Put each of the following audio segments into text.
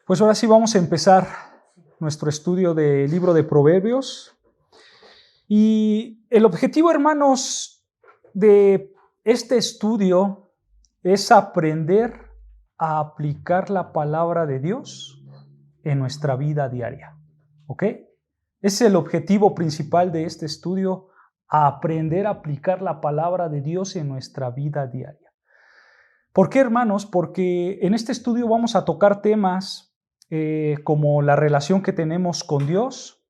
Pues ahora sí vamos a empezar nuestro estudio del libro de Proverbios. Y el objetivo, hermanos, de este estudio es aprender a aplicar la palabra de Dios en nuestra vida diaria. ¿Ok? Ese es el objetivo principal de este estudio, aprender a aplicar la palabra de Dios en nuestra vida diaria. ¿Por qué, hermanos? Porque en este estudio vamos a tocar temas como la relación que tenemos con Dios,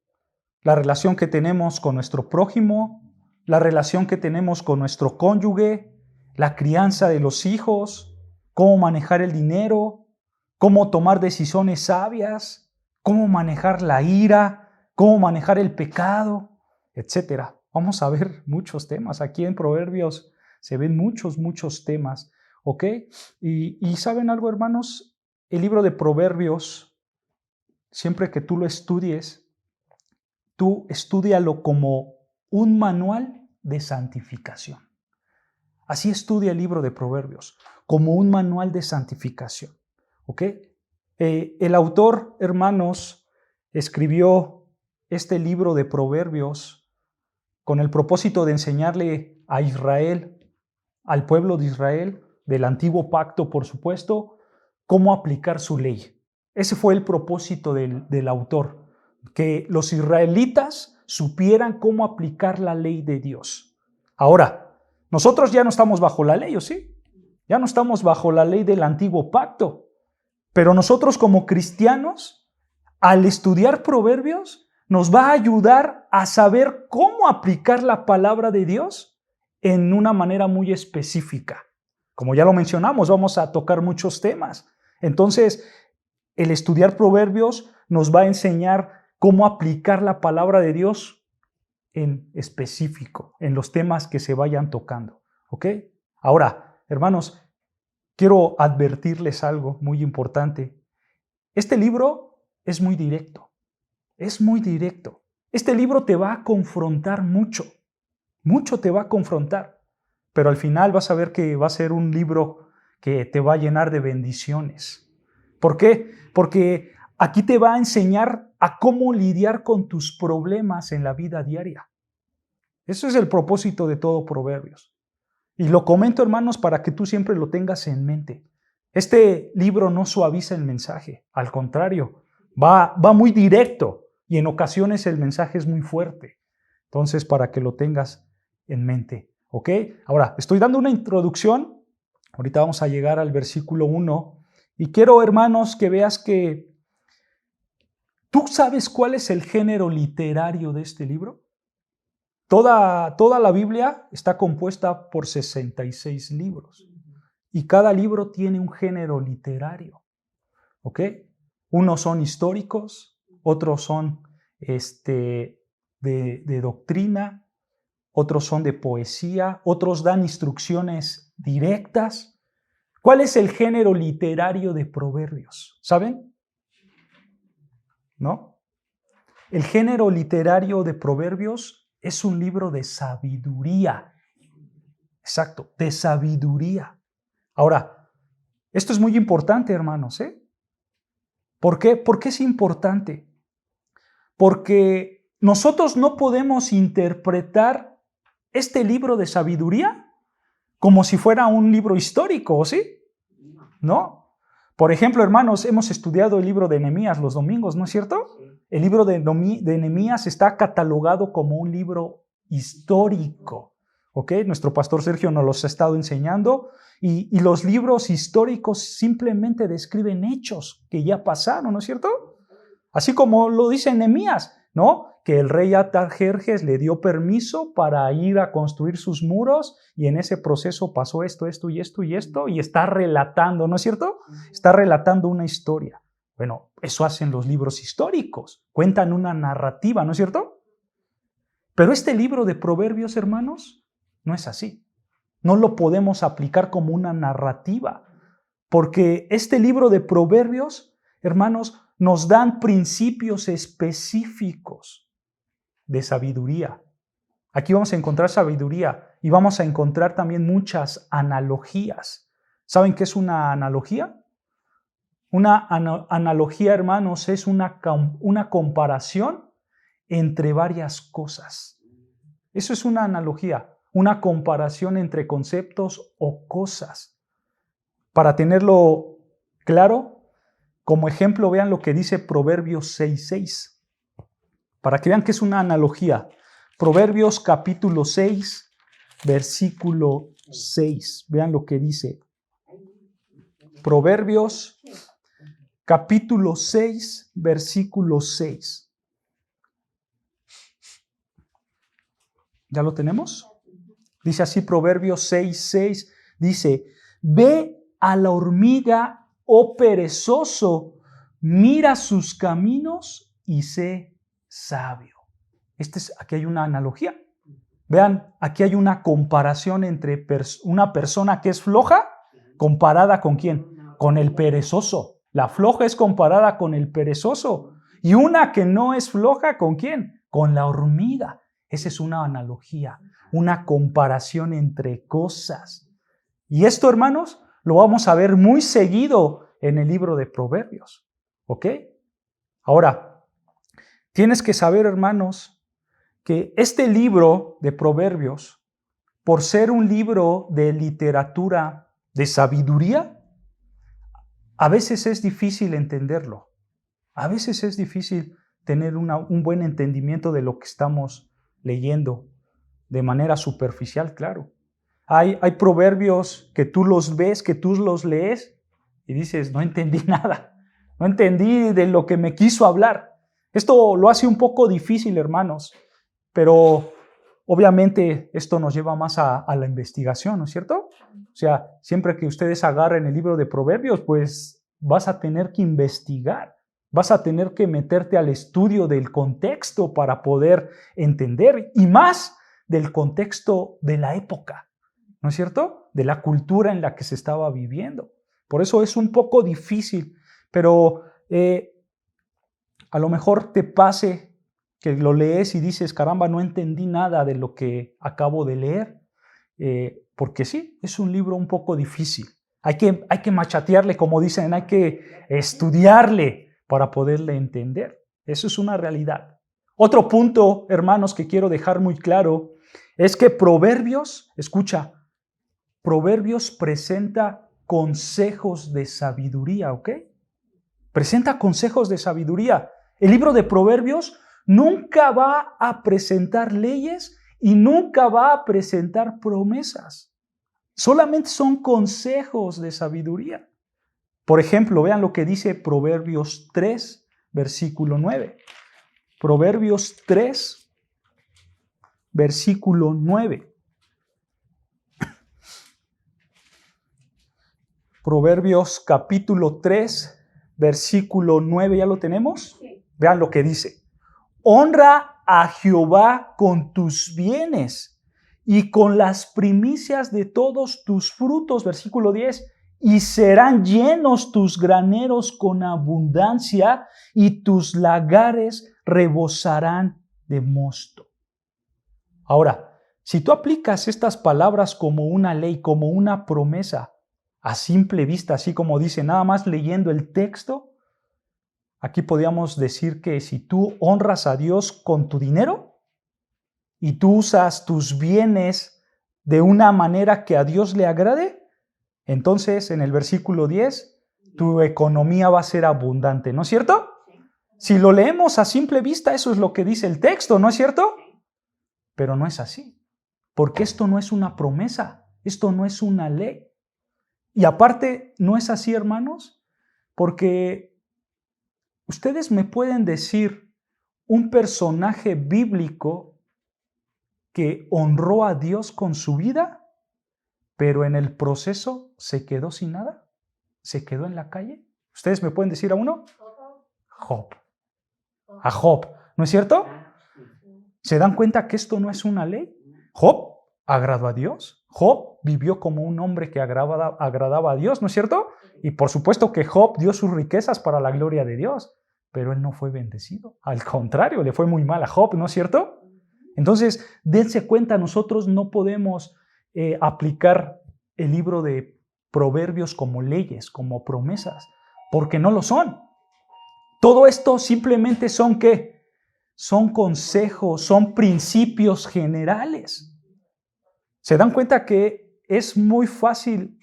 la relación que tenemos con nuestro prójimo, la relación que tenemos con nuestro cónyuge, la crianza de los hijos, cómo manejar el dinero, cómo tomar decisiones sabias, cómo manejar la ira, cómo manejar el pecado, etc. Vamos a ver muchos temas. Aquí en Proverbios se ven muchos temas, ¿ok? Y ¿saben algo, hermanos? El libro de Proverbios, siempre que tú lo estudies, tú estúdialo como un manual de santificación. Así estudia el libro de Proverbios, como un manual de santificación. ¿Ok? El autor, hermanos, escribió este libro de Proverbios con el propósito de enseñarle a Israel, al pueblo de Israel, del antiguo pacto, por supuesto, cómo aplicar su ley. Ese fue el propósito del autor, que los israelitas supieran cómo aplicar la ley de Dios. Ahora, nosotros ya no estamos bajo la ley, ¿o sí? Ya no estamos bajo la ley del antiguo pacto, pero nosotros como cristianos, al estudiar Proverbios, nos va a ayudar a saber cómo aplicar la palabra de Dios en una manera muy específica. Como ya lo mencionamos, vamos a tocar muchos temas. Entonces, el estudiar Proverbios nos va a enseñar cómo aplicar la palabra de Dios en específico, en los temas que se vayan tocando. ¿Ok? Ahora, hermanos, quiero advertirles algo muy importante. Este libro es muy directo. Es muy directo. Este libro te va a confrontar mucho te va a confrontar, pero al final vas a ver que va a ser un libro que te va a llenar de bendiciones. ¿Por qué? Porque aquí te va a enseñar a cómo lidiar con tus problemas en la vida diaria. Eso es el propósito de todo Proverbios. Y lo comento, hermanos, para que tú siempre lo tengas en mente. Este libro no suaviza el mensaje, al contrario, va muy directo y en ocasiones el mensaje es muy fuerte. Entonces, para que lo tengas en mente, ¿ok? Ahora, estoy dando una introducción. Ahorita vamos a llegar al versículo 1 y quiero, hermanos, que veas que ¿tú sabes cuál es el género literario de este libro? Toda la Biblia está compuesta por 66 libros y cada libro tiene un género literario, ¿ok? Unos son históricos, otros son de doctrina, otros son de poesía, otros dan instrucciones directas. ¿Cuál es el género literario de Proverbios? ¿Saben? ¿No? El género literario de Proverbios es un libro de sabiduría. Exacto, de sabiduría. Ahora, esto es muy importante, hermanos, ¿eh? ¿Por qué? ¿Por qué es importante? Porque nosotros no podemos interpretar este libro de sabiduría como si fuera un libro histórico, ¿sí? ¿No? Por ejemplo, hermanos, hemos estudiado el libro de Nehemías los domingos, ¿no es cierto? El libro de Nehemías está catalogado como un libro histórico, ¿ok? Nuestro pastor Sergio nos los ha estado enseñando y los libros históricos simplemente describen hechos que ya pasaron, ¿no es cierto? Así como lo dice Nehemías, ¿no? Que el rey Artajerjes le dio permiso para ir a construir sus muros y en ese proceso pasó esto y está relatando, ¿no es cierto? Está relatando una historia. Bueno, eso hacen los libros históricos, cuentan una narrativa, ¿no es cierto? Pero este libro de Proverbios, hermanos, no es así. No lo podemos aplicar como una narrativa, porque este libro de Proverbios, hermanos, nos dan principios específicos de sabiduría. Aquí vamos a encontrar sabiduría y vamos a encontrar también muchas analogías. ¿Saben qué es una analogía? Una analogía, hermanos, es una comparación entre varias cosas. Eso es una analogía, una comparación entre conceptos o cosas. Para tenerlo claro, como ejemplo, vean lo que dice Proverbios 6:6. Para que vean que es una analogía. Proverbios capítulo 6, versículo 6. Vean lo que dice. Proverbios capítulo 6, versículo 6. ¿Ya lo tenemos? Dice así Proverbios 6:6. Dice, ve a la hormiga, oh perezoso, mira sus caminos y sé sabio. Aquí hay una analogía. Vean, aquí hay una comparación entre una persona que es floja comparada con ¿quién? Con el perezoso. La floja es comparada con el perezoso. Y una que no es floja, ¿con quién? Con la hormiga. Esa es una analogía, una comparación entre cosas. Y esto, hermanos, lo vamos a ver muy seguido en el libro de Proverbios. ¿Ok? Ahora, tienes que saber, hermanos, que este libro de Proverbios, por ser un libro de literatura, de sabiduría, a veces es difícil entenderlo. A veces es difícil tener un buen entendimiento de lo que estamos leyendo de manera superficial, claro. Hay proverbios que tú los ves, que tú los lees y dices, no entendí nada. No entendí de lo que me quiso hablar. Esto lo hace un poco difícil, hermanos, pero obviamente esto nos lleva más a la investigación, ¿no es cierto? O sea, siempre que ustedes agarren el libro de Proverbios, pues vas a tener que investigar. Vas a tener que meterte al estudio del contexto para poder entender, y más del contexto de la época, ¿no es cierto? De la cultura en la que se estaba viviendo. Por eso es un poco difícil, pero a lo mejor te pase que lo lees y dices, caramba, no entendí nada de lo que acabo de leer, porque sí, es un libro un poco difícil. Hay que machatearle, como dicen, hay que estudiarle para poderle entender. Eso es una realidad. Otro punto, hermanos, que quiero dejar muy claro es que Proverbios, escucha, Proverbios presenta consejos de sabiduría, ¿ok? Presenta consejos de sabiduría. El libro de Proverbios nunca va a presentar leyes y nunca va a presentar promesas. Solamente son consejos de sabiduría. Por ejemplo, vean lo que dice Proverbios 3, versículo 9. Proverbios 3, versículo 9. Proverbios capítulo 3, versículo 9, ¿ya lo tenemos? Sí. Vean lo que dice. Honra a Jehová con tus bienes y con las primicias de todos tus frutos, versículo 10, y serán llenos tus graneros con abundancia y tus lagares rebosarán de mosto. Ahora, si tú aplicas estas palabras como una ley, como una promesa, a simple vista, así como dice, nada más leyendo el texto, aquí podríamos decir que si tú honras a Dios con tu dinero y tú usas tus bienes de una manera que a Dios le agrade, entonces en el versículo 10, tu economía va a ser abundante, ¿no es cierto? Si lo leemos a simple vista, eso es lo que dice el texto, ¿no es cierto? Pero no es así, porque esto no es una promesa, esto no es una ley. Y aparte, no es así, hermanos, porque ustedes me pueden decir un personaje bíblico que honró a Dios con su vida, pero en el proceso se quedó sin nada, se quedó en la calle. ¿Ustedes me pueden decir a uno? Job. A Job, ¿no es cierto? ¿Se dan cuenta que esto no es una ley? Job agradó a Dios. Job vivió como un hombre que agradaba a Dios, ¿no es cierto? Y por supuesto que Job dio sus riquezas para la gloria de Dios, pero él no fue bendecido. Al contrario, le fue muy mal a Job, ¿no es cierto? Entonces, dense cuenta, nosotros no podemos aplicar el libro de Proverbios como leyes, como promesas, porque no lo son. Todo esto simplemente son ¿qué? Son consejos, son principios generales. ¿Se dan cuenta que es muy fácil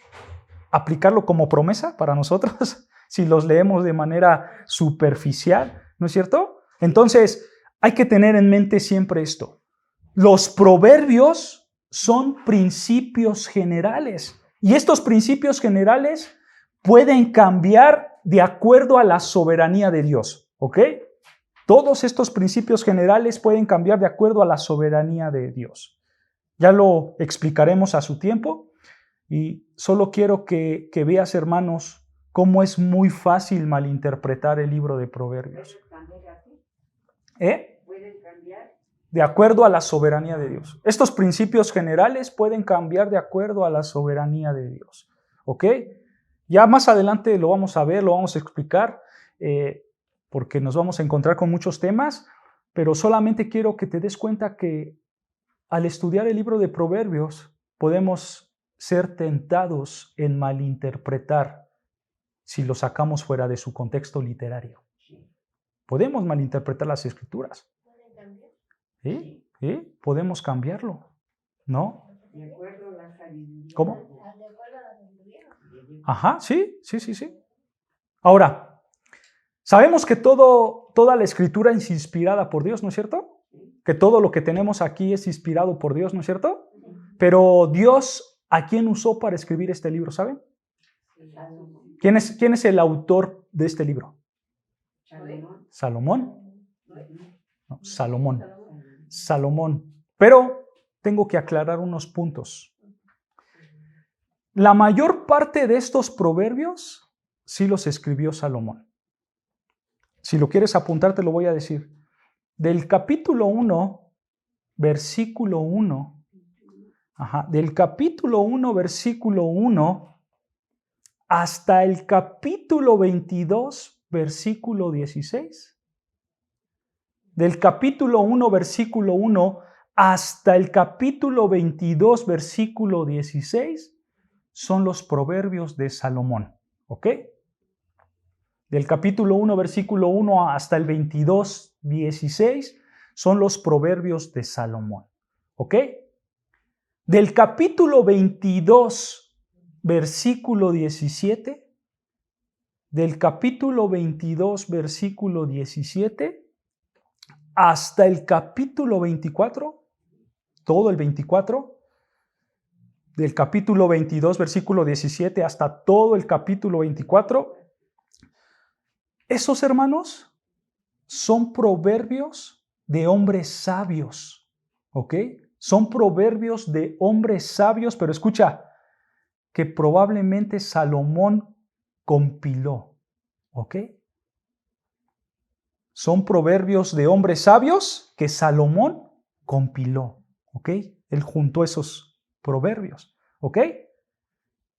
aplicarlo como promesa para nosotros si los leemos de manera superficial, ¿no es cierto? Entonces, hay que tener en mente siempre esto. Los proverbios son principios generales y estos principios generales pueden cambiar de acuerdo a la soberanía de Dios, ¿ok? Todos estos principios generales pueden cambiar de acuerdo a la soberanía de Dios. Ya lo explicaremos a su tiempo y solo quiero que veas, hermanos, cómo es muy fácil malinterpretar el libro de Proverbios. ¿Pueden cambiar? De acuerdo a la soberanía de Dios. Estos principios generales pueden cambiar de acuerdo a la soberanía de Dios. ¿Ok? Ya más adelante lo vamos a ver, lo vamos a explicar, porque nos vamos a encontrar con muchos temas, pero solamente quiero que te des cuenta que al estudiar el libro de Proverbios podemos ser tentados en malinterpretar si lo sacamos fuera de su contexto literario. Podemos malinterpretar las escrituras. ¿Sí? ¿Sí? Podemos cambiarlo, ¿no? De acuerdo a la sabiduría. ¿Cómo? Ajá, sí. Ahora, sabemos que toda la escritura es inspirada por Dios, ¿no es cierto? Que todo lo que tenemos aquí es inspirado por Dios, ¿no es cierto? Pero Dios, ¿a quién usó para escribir este libro, saben? ¿Quién es el autor de este libro? ¿Salomón? No, Salomón. Pero tengo que aclarar unos puntos. La mayor parte de estos proverbios sí los escribió Salomón. Si lo quieres apuntar, te lo voy a decir. Del capítulo 1, versículo 1, del capítulo 1, versículo 1, hasta el capítulo 22, versículo 16. Del capítulo 1, versículo 1, hasta el capítulo 22, versículo 16, son los proverbios de Salomón. ¿Ok? Del capítulo 1, versículo 1 hasta el 22, 16, son los proverbios de Salomón. ¿Ok? Del capítulo 22, versículo 17, del capítulo 22, versículo 17, hasta el capítulo 24, todo el 24, del capítulo 22, versículo 17, hasta todo el capítulo 24, esos, hermanos, son proverbios de hombres sabios, ¿ok? Son proverbios de hombres sabios, pero escucha, que probablemente Salomón compiló, ¿ok? Son proverbios de hombres sabios que Salomón compiló, ¿ok? Él juntó esos proverbios, ¿ok?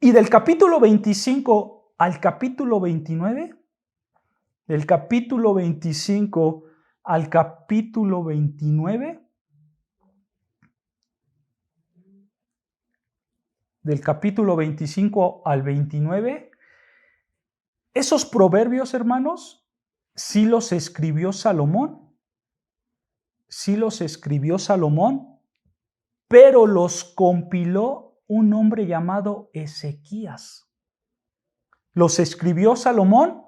Y del capítulo 25 al capítulo 29, del capítulo 25 al capítulo 29, del capítulo 25 al 29, esos proverbios, hermanos, sí los escribió Salomón, pero los compiló un hombre llamado Ezequías. Los escribió Salomón,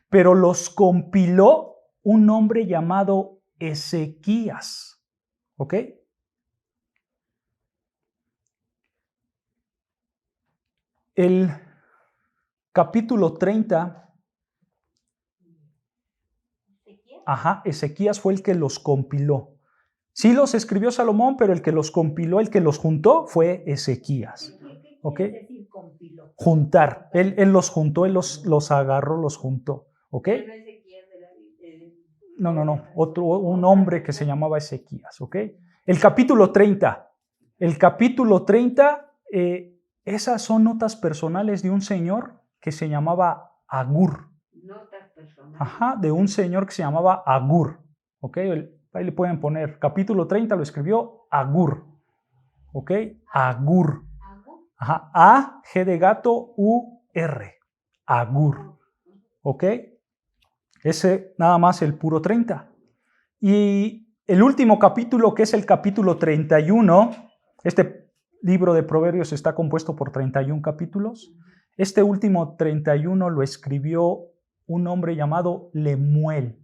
pero los compiló un hombre llamado Ezequías. ¿Ok? El capítulo 30, Ezequías fue el que los compiló. Sí los escribió Salomón, pero el que los compiló, el que los juntó, fue Ezequías. ¿Ok? Juntar. Él los juntó, él los agarró, los juntó. ¿Ok? No. Un hombre que se llamaba Ezequías. ¿Ok? El capítulo 30. Esas son notas personales de un señor que se llamaba Agur. Notas personales. De un señor que se llamaba Agur. ¿Ok? Ahí le pueden poner. Capítulo 30 lo escribió Agur. ¿Ok? Agur. A, G de gato, U, R. Agur. ¿ok? Ese nada más el puro 30. Y el último capítulo, que es el capítulo 31, este libro de Proverbios está compuesto por 31 capítulos. Este último 31 lo escribió un hombre llamado Lemuel.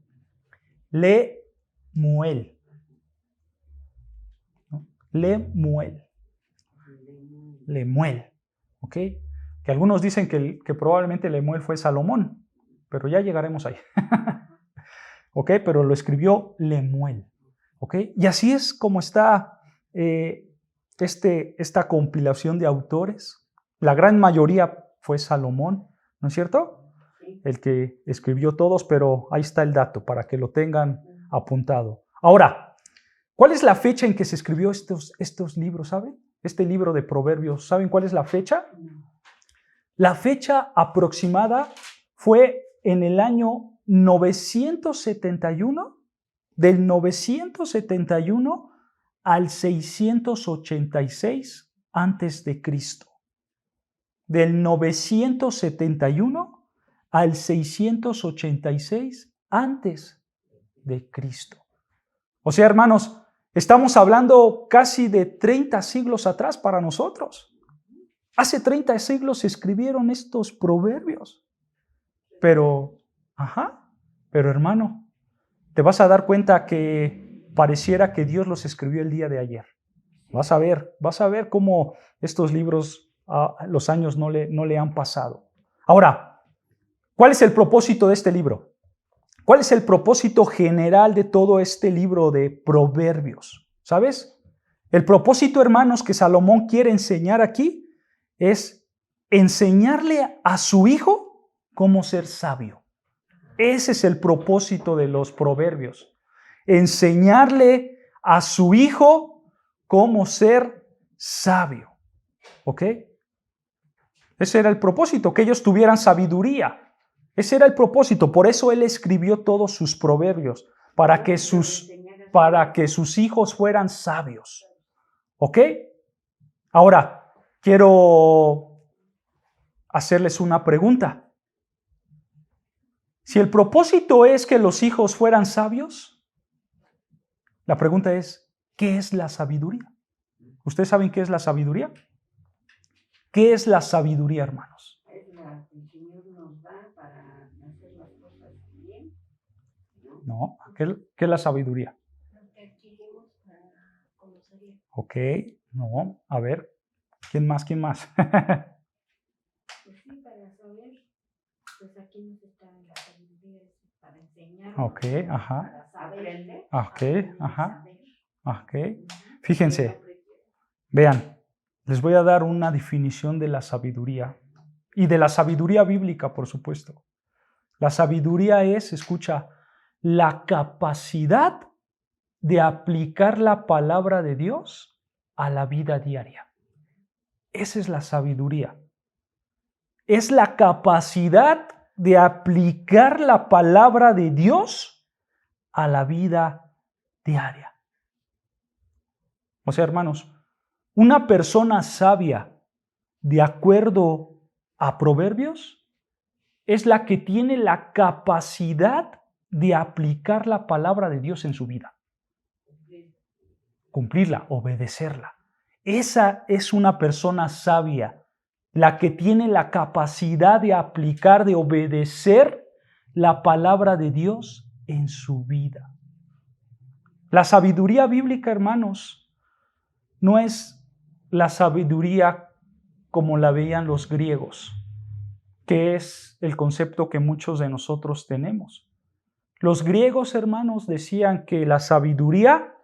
Lemuel. ¿No? Lemuel. Lemuel. ¿Ok? Que algunos dicen que probablemente Lemuel fue Salomón, pero ya llegaremos ahí. ¿Ok? Pero lo escribió Lemuel. ¿Ok? Y así es como está esta compilación de autores. La gran mayoría fue Salomón, ¿no es cierto? El que escribió todos, pero ahí está el dato para que lo tengan apuntado. Ahora, ¿cuál es la fecha en que se escribió estos libros, saben? Este libro de Proverbios, ¿saben cuál es la fecha? La fecha aproximada fue en el año 971, del 971 al 686 antes de Cristo. Del 971 al 686 antes de Cristo. O sea, hermanos, estamos hablando casi de 30 siglos atrás para nosotros. Hace 30 siglos se escribieron estos proverbios. Pero hermano, te vas a dar cuenta que pareciera que Dios los escribió el día de ayer. Vas a ver cómo estos libros, los años no le han pasado. Ahora, ¿cuál es el propósito de este libro? ¿Cuál es el propósito general de todo este libro de Proverbios? ¿Sabes? El propósito, hermanos, que Salomón quiere enseñar aquí es enseñarle a su hijo cómo ser sabio. Ese es el propósito de los proverbios. Enseñarle a su hijo cómo ser sabio. ¿Ok? Ese era el propósito, que ellos tuvieran sabiduría. Ese era el propósito. Por eso él escribió todos sus proverbios, para que sus hijos fueran sabios. ¿Ok? Ahora, quiero hacerles una pregunta. Si el propósito es que los hijos fueran sabios, la pregunta es, ¿qué es la sabiduría? ¿Ustedes saben qué es la sabiduría? ¿Qué es la sabiduría, hermanos? Es la que el Señor nos da para hacer las cosas bien. No, ¿qué es la sabiduría? Lo que adquirimos para conocerlo. Ok, no, a ver, ¿quién más? Pues sí, para saber, pues aquí nos está la sabiduría, para enseñar. Ok, ajá. Para saber. Ok, ajá. Ok. Fíjense, vean, les voy a dar una definición de la sabiduría y de la sabiduría bíblica, por supuesto. La sabiduría es, escucha, la capacidad de aplicar la palabra de Dios a la vida diaria. Esa es la sabiduría. Es la capacidad de aplicar la palabra de Dios a la vida diaria. O sea, hermanos, una persona sabia, de acuerdo a Proverbios, es la que tiene la capacidad de aplicar la palabra de Dios en su vida. Cumplirla, obedecerla. Esa es una persona sabia, la que tiene la capacidad de aplicar, de obedecer la palabra de Dios en su vida. La sabiduría bíblica, hermanos, no es la sabiduría como la veían los griegos, que es el concepto que muchos de nosotros tenemos. Los griegos, hermanos, decían que la sabiduría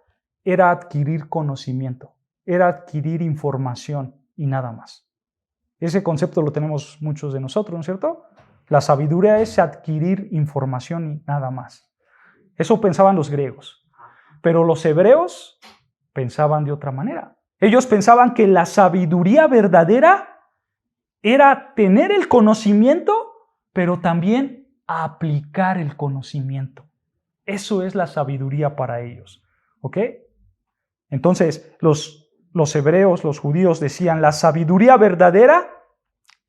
era adquirir conocimiento, era adquirir información y nada más. Ese concepto lo tenemos muchos de nosotros, ¿no es cierto? La sabiduría es adquirir información y nada más. Eso pensaban los griegos. Pero los hebreos pensaban de otra manera. Ellos pensaban que la sabiduría verdadera era tener el conocimiento, pero también aplicar el conocimiento. Eso es la sabiduría para ellos. ¿Ok? Entonces, los hebreos, los judíos decían, la sabiduría verdadera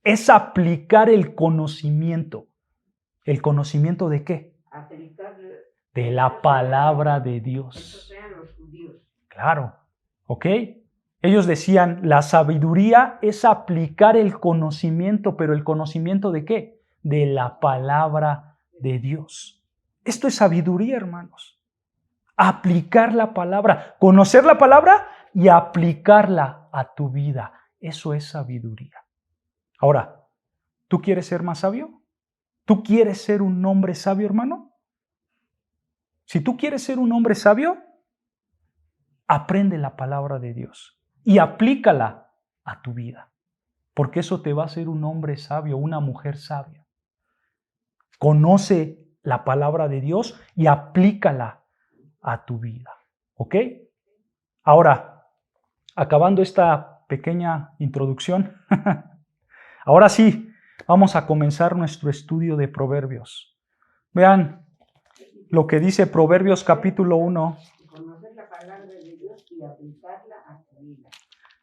es aplicar el conocimiento ¿El conocimiento de qué? Aplicarle. De la palabra de Esos Dios. eran los judíos. Claro, ¿ok? Ellos decían, la sabiduría es aplicar el conocimiento, pero ¿el conocimiento de qué? De la palabra de Dios. Esto es sabiduría, hermanos. Aplicar la palabra, conocer la palabra y aplicarla a tu vida. Eso es sabiduría. Ahora, ¿tú quieres ser más sabio? ¿Tú quieres ser un hombre sabio, hermano? Si tú quieres ser un hombre sabio, aprende la palabra de Dios y aplícala a tu vida, porque eso te va a hacer un hombre sabio, una mujer sabia. Conoce la palabra de Dios y aplícala a tu vida, ¿ok? Ahora, acabando esta pequeña introducción, ahora sí, vamos a comenzar nuestro estudio de Proverbios. Vean lo que dice Proverbios capítulo 1. Conocer la palabra de Dios y aplicarla a tu vida.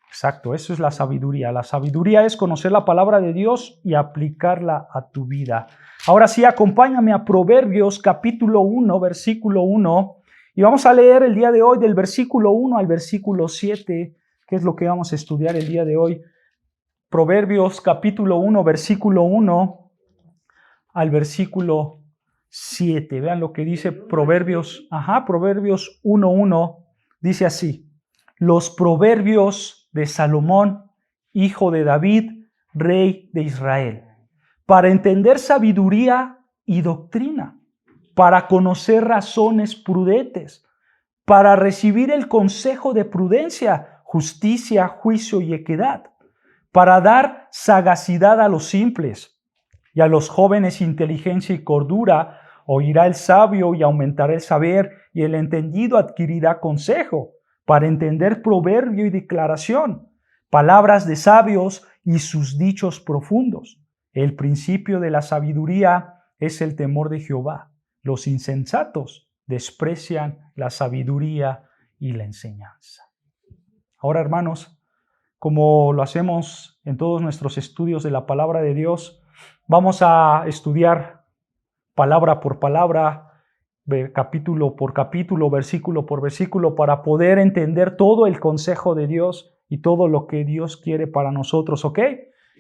Exacto, eso es la sabiduría. La sabiduría es conocer la palabra de Dios y aplicarla a tu vida. Ahora sí, acompáñame a Proverbios capítulo 1, versículo 1. Y vamos a leer el día de hoy del versículo 1 al versículo 7, que es lo que vamos a estudiar el día de hoy. Proverbios capítulo 1, versículo 1 al versículo 7. Vean lo que dice Proverbios. Proverbios 1:1 dice así: los proverbios de Salomón, hijo de David, rey de Israel, para entender sabiduría y doctrina, para conocer razones prudentes, para recibir el consejo de prudencia, justicia, juicio y equidad, para dar sagacidad a los simples y a los jóvenes inteligencia y cordura. Oirá el sabio y aumentará el saber, y el entendido adquirirá consejo, para entender proverbio y declaración, palabras de sabios y sus dichos profundos. El principio de la sabiduría es el temor de Jehová. Los insensatos desprecian la sabiduría y la enseñanza. Ahora, hermanos, como lo hacemos en todos nuestros estudios de la palabra de Dios, vamos a estudiar palabra por palabra, capítulo por capítulo, versículo por versículo, para poder entender todo el consejo de Dios y todo lo que Dios quiere para nosotros, ¿ok?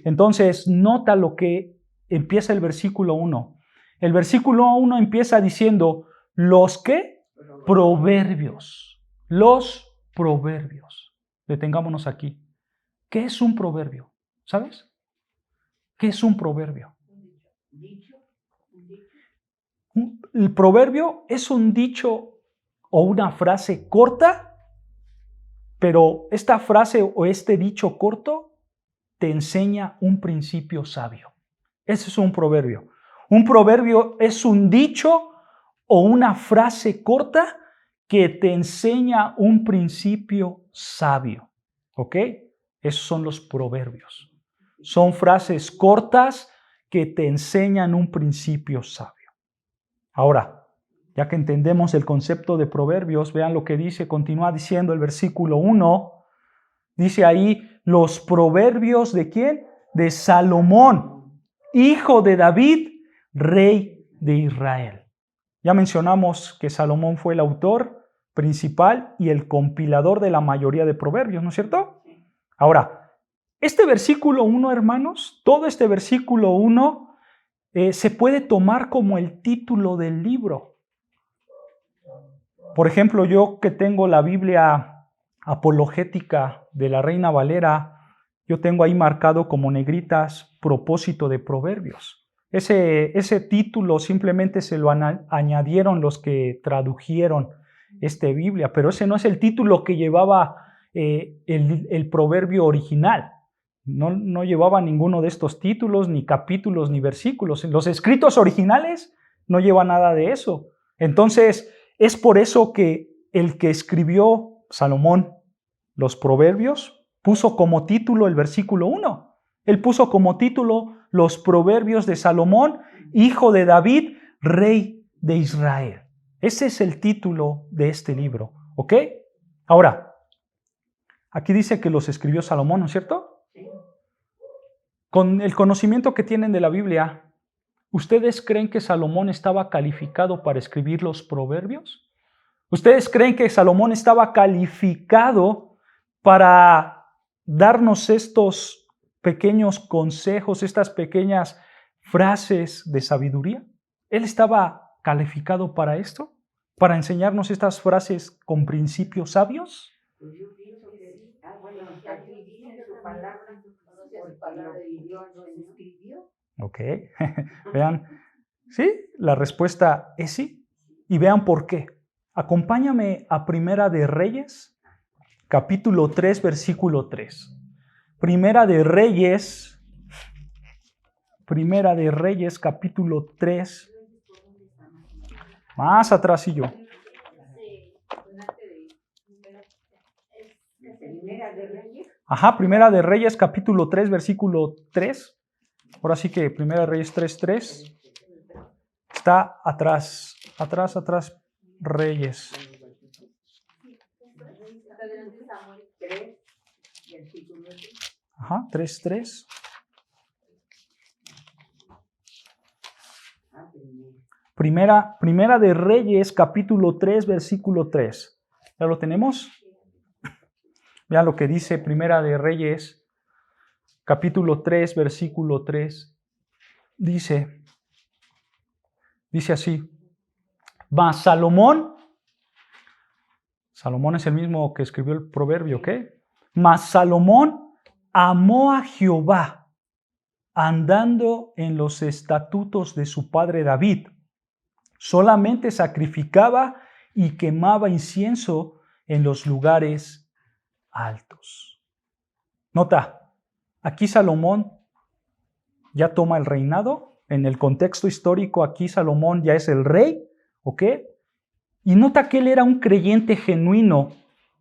Entonces, nota lo que empieza el versículo 1. El versículo 1 empieza diciendo, ¿los qué? Proverbios. Los proverbios. Detengámonos aquí. ¿Qué es un proverbio? ¿Sabes? ¿Qué es un proverbio? El proverbio es un dicho o una frase corta, pero esta frase o este dicho corto te enseña un principio sabio. Ese es un proverbio. Un proverbio es un dicho o una frase corta que te enseña un principio sabio. ¿Ok? Esos son los proverbios. Son frases cortas que te enseñan un principio sabio. Ahora, ya que entendemos el concepto de proverbios, vean lo que dice, continúa diciendo el versículo 1. Dice ahí, los proverbios ¿de quién? De Salomón, hijo de David, rey de Israel. Ya mencionamos que Salomón fue el autor principal y el compilador de la mayoría de proverbios, ¿no es cierto? Ahora, este versículo 1, hermanos, todo este versículo 1 se puede tomar como el título del libro. Por ejemplo, yo que tengo la Biblia apologética de la Reina Valera, yo tengo ahí marcado como negritas propósito de proverbios. Ese título simplemente se lo añadieron los que tradujeron esta Biblia, pero ese no es el título que llevaba el proverbio original. No llevaba ninguno de estos títulos, ni capítulos, ni versículos. En los escritos originales no lleva nada de eso. Entonces, es por eso que el que escribió Salomón los proverbios puso como título el versículo 1. Él puso como título los proverbios de Salomón, hijo de David, rey de Israel. Ese es el título de este libro, ¿ok? Ahora, aquí dice que los escribió Salomón, ¿no es cierto? Con el conocimiento que tienen de la Biblia, ¿Ustedes creen que Salomón estaba calificado para escribir los proverbios? ¿Ustedes creen que Salomón estaba calificado para darnos estos pequeños consejos, estas pequeñas frases de sabiduría? ¿Él estaba calificado para esto? ¿Para enseñarnos estas frases con principios sabios? Pues yo pienso que sí. Bueno, aquí dice su palabra, por palabra de Dios se escribió. Ok, vean, sí, la respuesta es sí. Y vean por qué. Acompáñame a Primera de Reyes, capítulo 3, versículo 3. Primera de Reyes, capítulo 3. Más atrás y yo. Primera de Reyes. Ajá, Primera de Reyes, capítulo 3, versículo 3. Ahora sí que Primera de Reyes 3:3. Está atrás, Reyes. 3, versículo 3. Ajá, 3:3. Primera de Reyes, capítulo 3, versículo 3. ¿Ya lo tenemos? Vean lo que dice Primera de Reyes, capítulo 3, versículo 3. Dice así. Mas Salomón es el mismo que escribió el proverbio, ¿ok? Mas Salomón amó a Jehová, andando en los estatutos de su padre David. Solamente sacrificaba y quemaba incienso en los lugares altos. Nota, aquí Salomón ya toma el reinado. En el contexto histórico, aquí Salomón ya es el rey, ¿ok? Y nota que él era un creyente genuino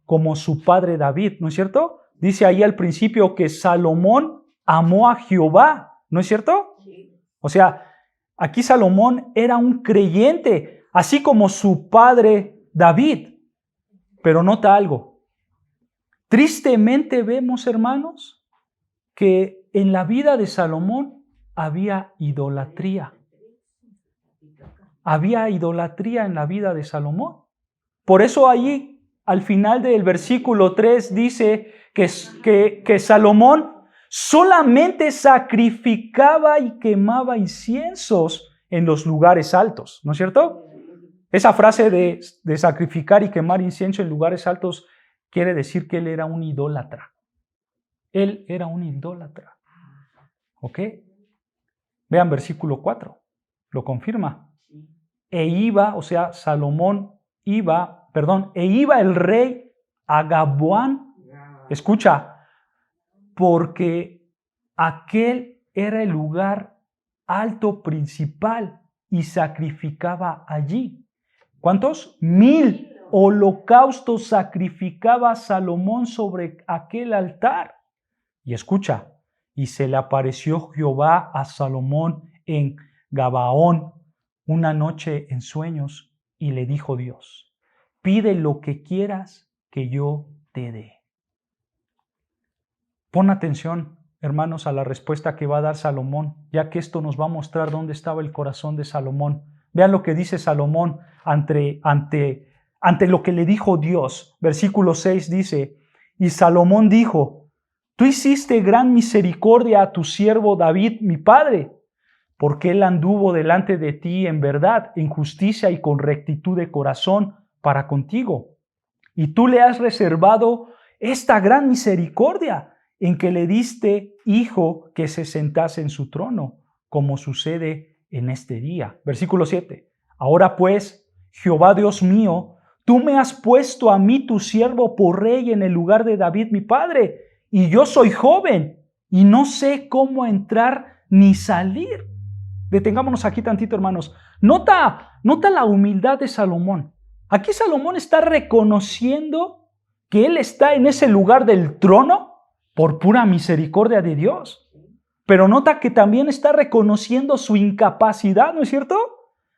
como su padre David, ¿no es cierto? Dice ahí al principio que Salomón amó a Jehová, ¿no es cierto? O sea, aquí Salomón era un creyente, así como su padre David. Pero nota algo. Tristemente vemos, hermanos, que en la vida de Salomón había idolatría. Había idolatría en la vida de Salomón. Por eso allí, al final del versículo 3, dice que Salomón solamente sacrificaba y quemaba inciensos en los lugares altos, ¿no es cierto? Esa frase de sacrificar y quemar incienso en lugares altos quiere decir que él era un idólatra. Él era un idólatra. ¿Ok? Vean versículo 4. Lo confirma. E iba el rey a Gabaón. Escucha, porque aquel era el lugar alto principal y sacrificaba allí. ¿Cuántos? 1000 holocaustos sacrificaba Salomón sobre aquel altar. Y escucha, y se le apareció Jehová a Salomón en Gabaón una noche en sueños, y le dijo Dios: pide lo que quieras que yo te dé. Pon atención, hermanos, a la respuesta que va a dar Salomón, ya que esto nos va a mostrar dónde estaba el corazón de Salomón. Vean lo que dice Salomón ante lo que le dijo Dios. Versículo 6 dice: y Salomón dijo: tú hiciste gran misericordia a tu siervo David, mi padre, porque él anduvo delante de ti en verdad, en justicia y con rectitud de corazón para contigo. Y tú le has reservado esta gran misericordia, en que le diste hijo que se sentase en su trono, como sucede en este día. Versículo 7. Ahora pues, Jehová Dios mío, tú me has puesto a mí tu siervo por rey en el lugar de David mi padre, y yo soy joven y no sé cómo entrar ni salir. Detengámonos aquí tantito, hermanos. Nota la humildad de Salomón. Aquí Salomón está reconociendo que él está en ese lugar del trono por pura misericordia de Dios. Pero nota que también está reconociendo su incapacidad, ¿no es cierto?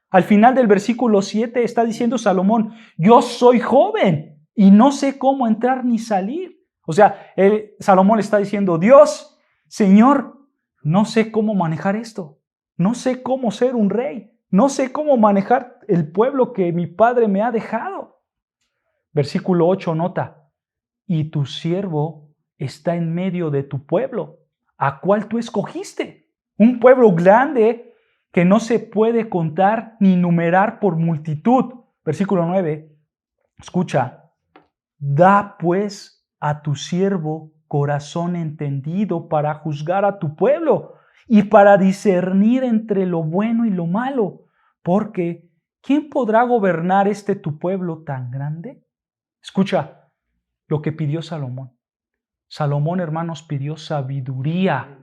Al final del versículo 7 está diciendo Salomón: yo soy joven y no sé cómo entrar ni salir. O sea, Salomón le está diciendo: Dios, Señor, no sé cómo manejar esto. No sé cómo ser un rey. No sé cómo manejar el pueblo que mi padre me ha dejado. Versículo 8 nota, y tu siervo está en medio de tu pueblo, a cual tú escogiste. Un pueblo grande que no se puede contar ni numerar por multitud. Versículo 9, escucha, da pues a tu siervo corazón entendido para juzgar a tu pueblo y para discernir entre lo bueno y lo malo, porque ¿quién podrá gobernar tu pueblo tan grande? Escucha lo que pidió Salomón. Salomón, hermanos, pidió sabiduría.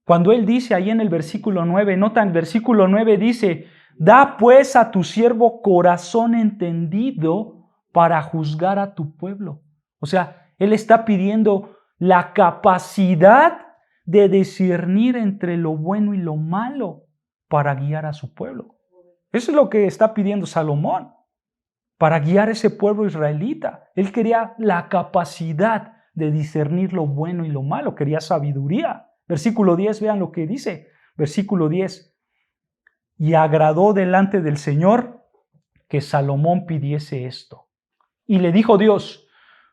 Cuando él dice ahí en el versículo 9, nota, el versículo 9 dice, da pues a tu siervo corazón entendido para juzgar a tu pueblo. O sea, él está pidiendo la capacidad de discernir entre lo bueno y lo malo para guiar a su pueblo. Eso es lo que está pidiendo Salomón para guiar a ese pueblo israelita. Él quería la capacidad de discernir lo bueno y lo malo, quería sabiduría. Versículo 10, vean lo que dice. Versículo 10. Y agradó delante del Señor que Salomón pidiese esto. Y le dijo Dios,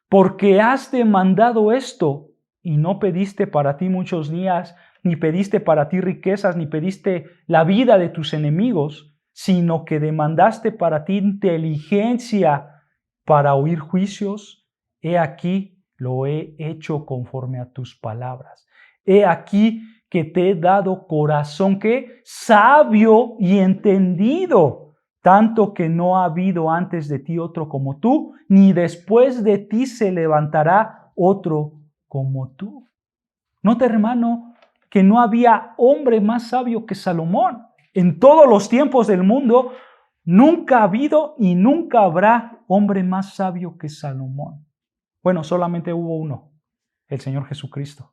porque has demandado esto y no pediste para ti muchos días, ni pediste para ti riquezas, ni pediste la vida de tus enemigos, sino que demandaste para ti inteligencia para oír juicios, he aquí lo he hecho conforme a tus palabras. He aquí que te he dado corazón que sabio y entendido, tanto que no ha habido antes de ti otro como tú, ni después de ti se levantará otro como tú. Nota, hermano, que no había hombre más sabio que Salomón. En todos los tiempos del mundo, nunca ha habido y nunca habrá hombre más sabio que Salomón. Bueno, solamente hubo uno, el Señor Jesucristo.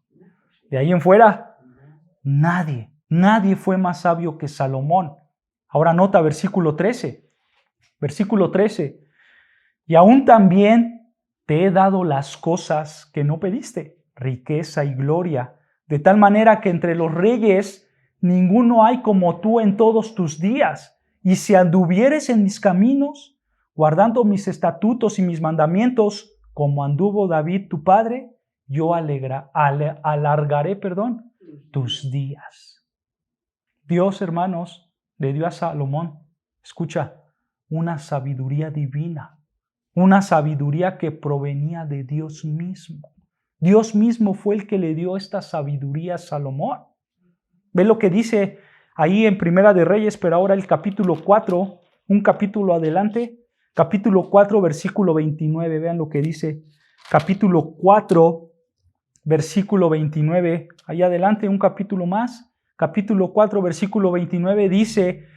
De ahí en fuera, nadie fue más sabio que Salomón. Ahora nota versículo 13. Versículo 13. Y aún también te he dado las cosas que no pediste, riqueza y gloria, de tal manera que entre los reyes ninguno hay como tú en todos tus días. Y si anduvieres en mis caminos, guardando mis estatutos y mis mandamientos, como anduvo David tu padre, yo alargaré tus días. Dios, hermanos, le dio a Salomón, escucha, una sabiduría divina, una sabiduría que provenía de Dios mismo. Dios mismo fue el que le dio esta sabiduría a Salomón. Ve lo que dice ahí en Primera de Reyes, pero ahora el capítulo 4, un capítulo adelante, capítulo 4, versículo 29, vean lo que dice, capítulo 4, versículo 29, ahí adelante un capítulo más, capítulo 4, versículo 29 dice,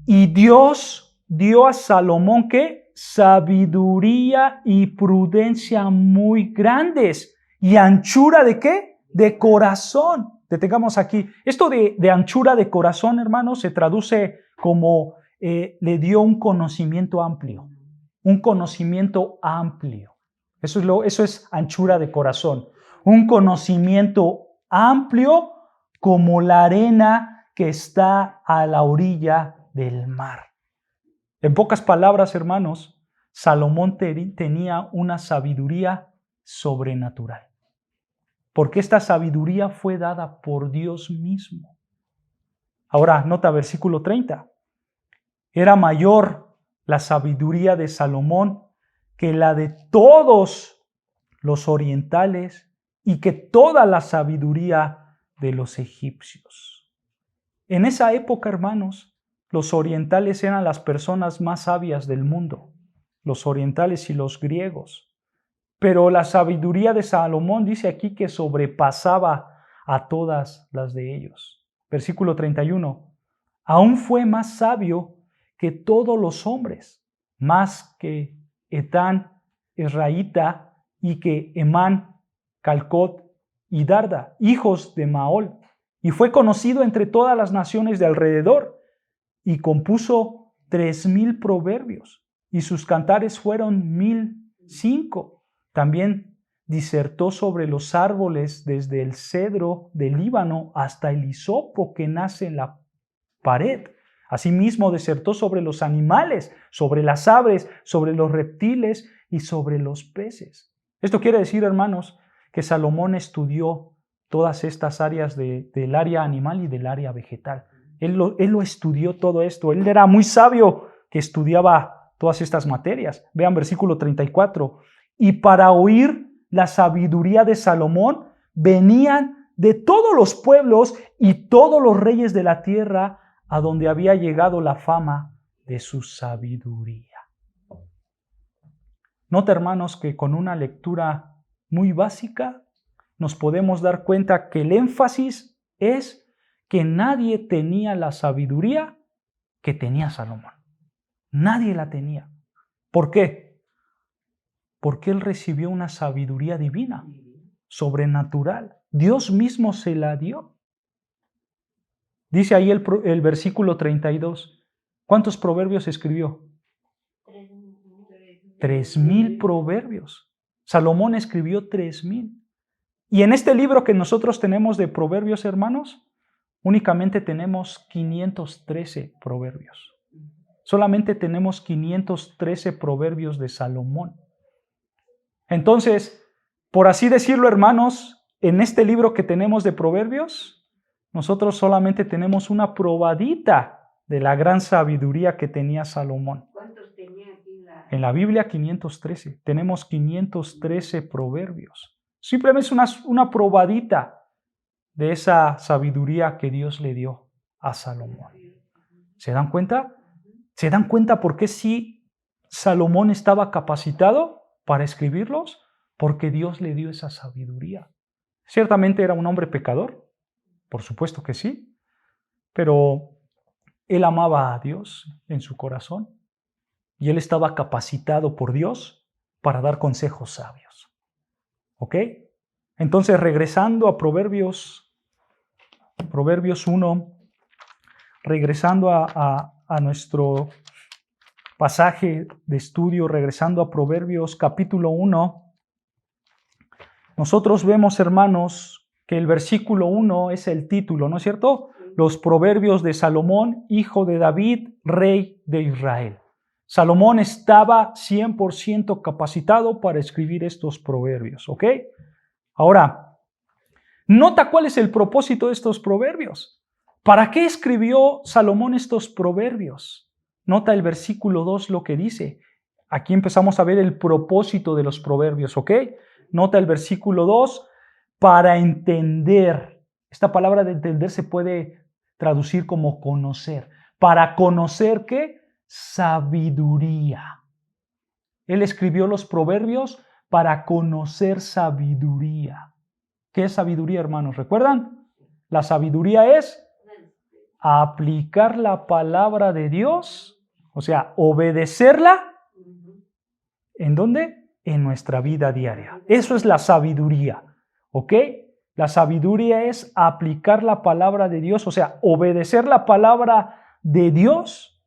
y Dios dio a Salomón, ¿qué? Sabiduría y prudencia muy grandes. ¿Y anchura de qué? De corazón. Detengamos aquí. Esto de anchura de corazón, hermanos, se traduce como le dio un conocimiento amplio. Un conocimiento amplio. Eso es anchura de corazón. Un conocimiento amplio como la arena que está a la orilla del mar. En pocas palabras, hermanos, Salomón tenía una sabiduría sobrenatural. Porque esta sabiduría fue dada por Dios mismo. Ahora, nota versículo 30. Era mayor la sabiduría de Salomón que la de todos los orientales y que toda la sabiduría de los egipcios. En esa época, hermanos, los orientales eran las personas más sabias del mundo, los orientales y los griegos. Pero la sabiduría de Salomón dice aquí que sobrepasaba a todas las de ellos. Versículo 31. Aún fue más sabio que todos los hombres, más que Etán, Esraíta, y que Emán, Calcot y Darda, hijos de Maol. Y fue conocido entre todas las naciones de alrededor, y compuso 3,000 proverbios, y sus cantares fueron 1,005. También disertó sobre los árboles desde el cedro del Líbano hasta el hisopo que nace en la pared. Asimismo, disertó sobre los animales, sobre las aves, sobre los reptiles y sobre los peces. Esto quiere decir, hermanos, que Salomón estudió todas estas áreas del área animal y del área vegetal. Él lo estudió todo esto. Él era muy sabio que estudiaba todas estas materias. Vean versículo 34. Y para oír la sabiduría de Salomón venían de todos los pueblos y todos los reyes de la tierra a donde había llegado la fama de su sabiduría. Nota, hermanos, que con una lectura muy básica nos podemos dar cuenta que el énfasis es que nadie tenía la sabiduría que tenía Salomón. Nadie la tenía. ¿Por qué? Porque él recibió una sabiduría divina, sobrenatural. Dios mismo se la dio. Dice ahí el versículo 32. ¿Cuántos proverbios escribió? 3,000 proverbios. Salomón escribió 3,000. Y en este libro que nosotros tenemos de proverbios, hermanos, únicamente tenemos 513 proverbios. Solamente tenemos 513 proverbios de Salomón. Entonces, por así decirlo, hermanos, en este libro que tenemos de proverbios, nosotros solamente tenemos una probadita de la gran sabiduría que tenía Salomón. ¿Cuántos tenía aquí en la Biblia? 513. Tenemos 513 proverbios. Simplemente es una probadita de esa sabiduría que Dios le dio a Salomón. ¿Se dan cuenta? ¿Se dan cuenta por qué sí Salomón estaba capacitado para escribirlos? Porque Dios le dio esa sabiduría. Ciertamente era un hombre pecador, por supuesto que sí, pero él amaba a Dios en su corazón y él estaba capacitado por Dios para dar consejos sabios. ¿Ok? Entonces, regresando a Proverbios 1, regresando a nuestro pasaje de estudio, regresando a Proverbios capítulo 1, nosotros vemos, hermanos, que el versículo 1 es el título, ¿no es cierto? Los proverbios de Salomón, hijo de David, rey de Israel. Salomón estaba 100% capacitado para escribir estos proverbios, ¿ok? Ahora, nota cuál es el propósito de estos proverbios. ¿Para qué escribió Salomón estos proverbios? Nota el versículo 2 lo que dice. Aquí empezamos a ver el propósito de los proverbios, ¿ok? Nota el versículo 2, para entender. Esta palabra de entender se puede traducir como conocer. ¿Para conocer qué? Sabiduría. Él escribió los proverbios para conocer sabiduría. ¿Qué es sabiduría, hermanos? ¿Recuerdan? La sabiduría es aplicar la palabra de Dios, o sea, obedecerla. ¿En dónde? En nuestra vida diaria. Eso es la sabiduría, ¿ok? La sabiduría es aplicar la palabra de Dios, o sea, obedecer la palabra de Dios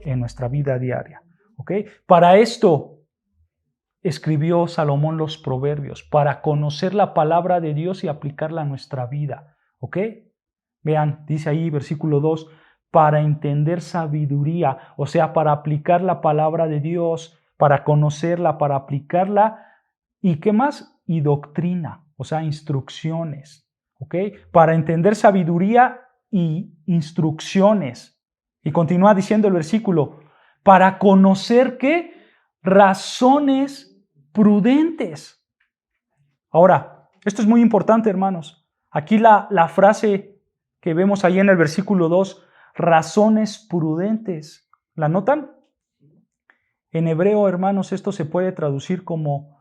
en nuestra vida diaria, ¿ok? Para esto escribió Salomón los proverbios, para conocer la palabra de Dios y aplicarla a nuestra vida, ¿ok? Vean, dice ahí versículo 2, para entender sabiduría, o sea, para aplicar la palabra de Dios, para conocerla, para aplicarla, ¿y qué más? Y doctrina, o sea, instrucciones, ¿ok? Para entender sabiduría y instrucciones. Y continúa diciendo el versículo, para conocer ¿qué? Razones prudentes. Ahora, esto es muy importante, hermanos. Aquí la frase que vemos ahí en el versículo 2, razones prudentes. ¿La notan? En hebreo, hermanos, esto se puede traducir como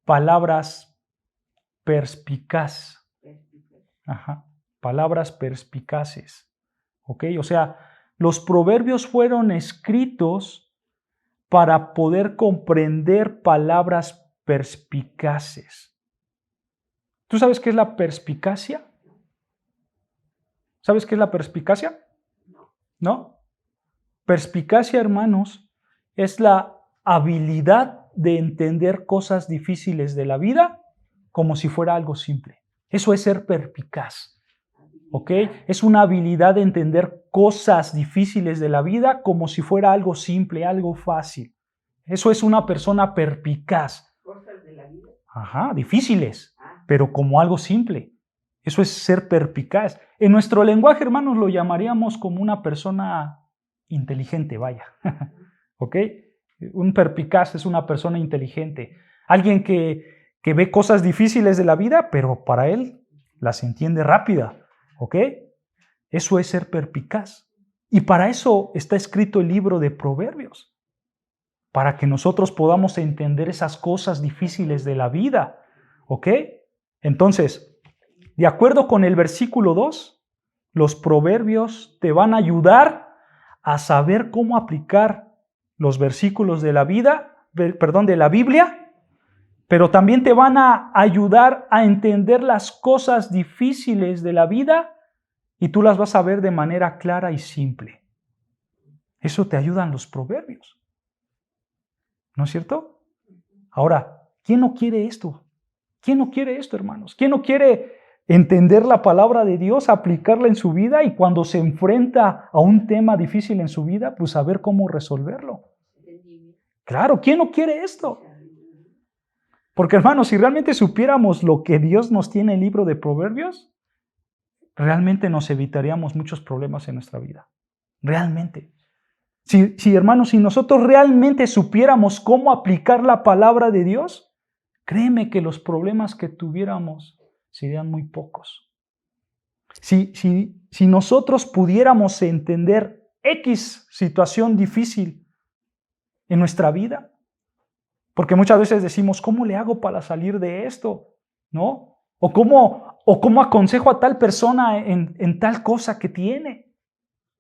palabras perspicaz. Ajá, palabras perspicaces. ¿Ok? O sea, los proverbios fueron escritos para poder comprender palabras perspicaces. ¿Tú sabes qué es la perspicacia? ¿Sabes qué es la perspicacia? ¿No? Perspicacia, hermanos, es la habilidad de entender cosas difíciles de la vida como si fuera algo simple. Eso es ser perspicaz. ¿Ok? Es una habilidad de entender cosas difíciles de la vida como si fuera algo simple, algo fácil. Eso es una persona perspicaz. Cosas de la vida. Ajá, difíciles, pero como algo simple. Eso es ser perspicaz. En nuestro lenguaje, hermanos, lo llamaríamos como una persona inteligente, vaya. ¿Ok? Un perspicaz es una persona inteligente. Alguien que ve cosas difíciles de la vida, pero para él las entiende rápida. ¿Ok? Eso es ser perspicaz. Y para eso está escrito el libro de Proverbios. Para que nosotros podamos entender esas cosas difíciles de la vida. ¿Ok? Entonces, de acuerdo con el versículo 2, los proverbios te van a ayudar a saber cómo aplicar los versículos de la Biblia, pero también te van a ayudar a entender las cosas difíciles de la vida y tú las vas a ver de manera clara y simple. Eso te ayudan los proverbios. ¿No es cierto? Ahora, ¿quién no quiere esto? ¿Quién no quiere esto, hermanos? ¿Quién no quiere entender la palabra de Dios, aplicarla en su vida y cuando se enfrenta a un tema difícil en su vida, pues saber cómo resolverlo? Claro, ¿quién no quiere esto? Porque, hermanos, si realmente supiéramos lo que Dios nos tiene en el libro de Proverbios, realmente nos evitaríamos muchos problemas en nuestra vida. Realmente. Si, hermanos, si nosotros realmente supiéramos cómo aplicar la palabra de Dios, créeme que los problemas que tuviéramos serían muy pocos. Si nosotros pudiéramos entender X situación difícil en nuestra vida, porque muchas veces decimos, ¿cómo le hago para salir de esto? ¿No? O cómo aconsejo a tal persona en tal cosa que tiene.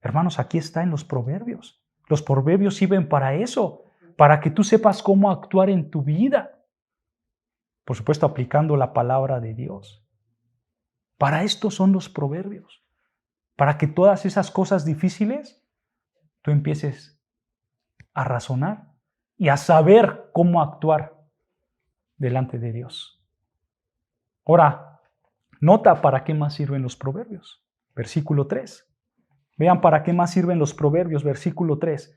Hermanos, aquí está en los proverbios. Los proverbios sirven para eso, para que tú sepas cómo actuar en tu vida. Por supuesto, aplicando la palabra de Dios. Para esto son los proverbios. Para que todas esas cosas difíciles, tú empieces a razonar y a saber cómo actuar delante de Dios. Ahora, nota para qué más sirven los proverbios. Versículo 3. Vean para qué más sirven los proverbios. Versículo 3.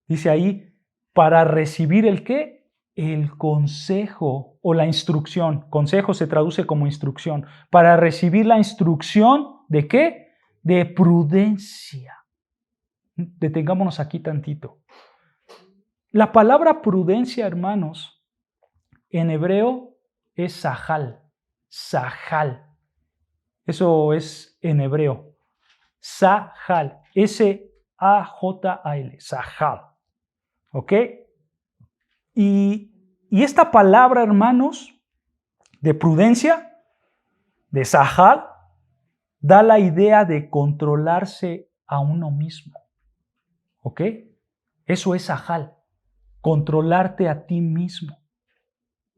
Dice ahí, para recibir ¿el qué? El consejo o la instrucción. Consejo se traduce como instrucción. Para recibir la instrucción ¿de qué? De prudencia. Detengámonos aquí tantito. La palabra prudencia, hermanos, en hebreo es sahal. Sahal. Eso es en hebreo. Sahal. S-A-J-A-L. Sahal. ¿Ok? Y esta palabra, hermanos, de prudencia, de sahal, da la idea de controlarse a uno mismo. ¿Ok? Eso es sahal. Controlarte a ti mismo.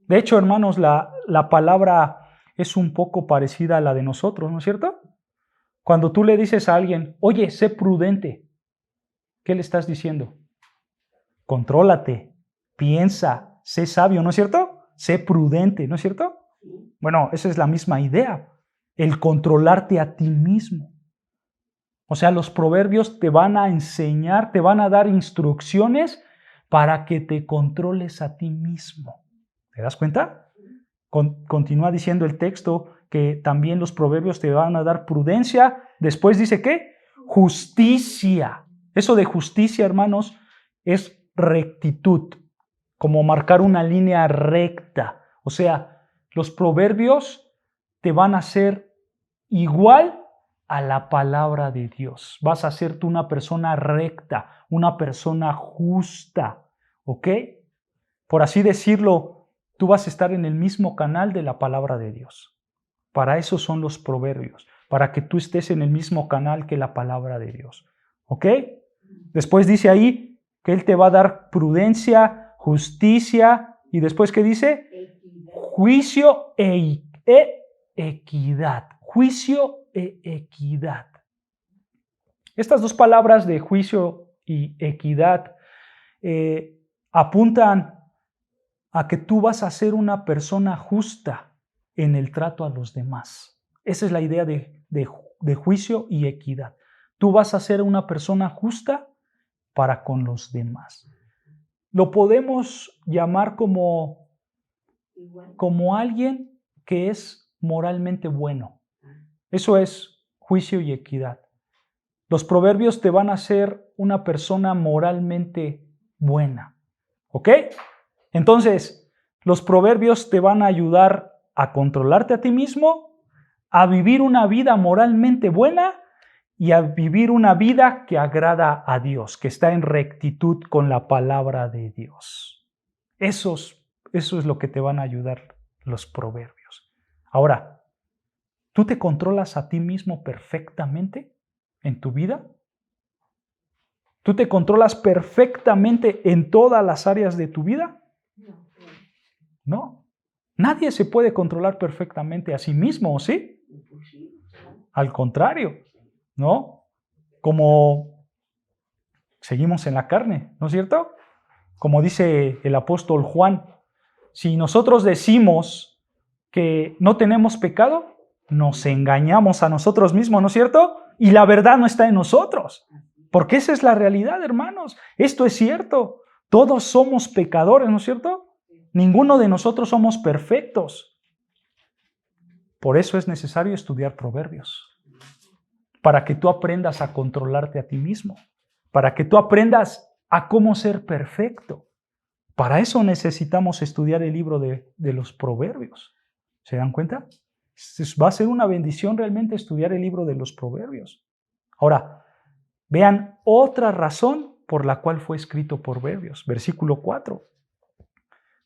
De hecho, hermanos, la palabra es un poco parecida a la de nosotros, ¿no es cierto? Cuando tú le dices a alguien, oye, sé prudente, ¿qué le estás diciendo? Contrólate, piensa, sé sabio, ¿no es cierto? Sé prudente, ¿no es cierto? Bueno, esa es la misma idea, el controlarte a ti mismo. O sea, los proverbios te van a enseñar, te van a dar instrucciones para que te controles a ti mismo. ¿Te das cuenta? Continúa diciendo el texto que también los proverbios te van a dar prudencia. Después dice ¿qué? Justicia. Eso de justicia, hermanos, es rectitud, como marcar una línea recta. O sea, los proverbios te van a hacer igual a la palabra de Dios. Vas a ser tú una persona recta, una persona justa, ¿ok? Por así decirlo, tú vas a estar en el mismo canal de la palabra de Dios. Para eso son los proverbios, para que tú estés en el mismo canal que la palabra de Dios, ¿ok? Después dice ahí que Él te va a dar prudencia, justicia, y después ¿qué dice? Juicio e equidad. Juicio e equidad. Estas dos palabras de juicio y equidad apuntan a que tú vas a ser una persona justa en el trato a los demás. Esa es la idea de juicio y equidad. Tú vas a ser una persona justa para con los demás. Lo podemos llamar como alguien que es moralmente bueno. Eso es juicio y equidad. Los proverbios te van a hacer una persona moralmente buena. ¿Ok? Entonces, los proverbios te van a ayudar a controlarte a ti mismo, a vivir una vida moralmente buena y a vivir una vida que agrada a Dios, que está en rectitud con la palabra de Dios. Eso es lo que te van a ayudar los proverbios. Ahora, ¿tú te controlas a ti mismo perfectamente en tu vida? ¿Tú te controlas perfectamente en todas las áreas de tu vida? No. Nadie se puede controlar perfectamente a sí mismo, ¿sí? Al contrario, ¿no? Como seguimos en la carne, ¿no es cierto? Como dice el apóstol Juan, si nosotros decimos que no tenemos pecado, nos engañamos a nosotros mismos, ¿no es cierto? Y la verdad no está en nosotros. Porque esa es la realidad, hermanos. Esto es cierto. Todos somos pecadores, ¿no es cierto? Ninguno de nosotros somos perfectos. Por eso es necesario estudiar proverbios. Para que tú aprendas a controlarte a ti mismo. Para que tú aprendas a cómo ser perfecto. Para eso necesitamos estudiar el libro de los proverbios. ¿Se dan cuenta? Va a ser una bendición realmente estudiar el libro de los proverbios. Ahora, vean otra razón por la cual fue escrito Proverbios. Versículo 4.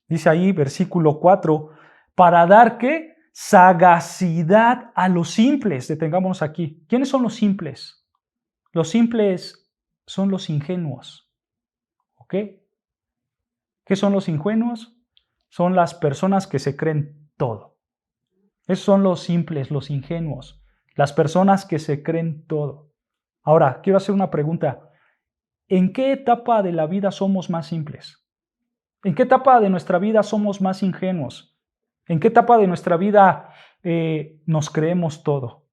Dice ahí, versículo 4, para dar, ¿qué? Sagacidad a los simples. Detengámonos aquí. ¿Quiénes son los simples? Los simples son los ingenuos. ¿Ok? ¿Qué son los ingenuos? Son las personas que se creen todo. Esos son los simples, los ingenuos. Las personas que se creen todo. Ahora, quiero hacer una pregunta. ¿En qué etapa de la vida somos más simples? ¿En qué etapa de nuestra vida somos más ingenuos? ¿En qué etapa de nuestra vida nos creemos todo?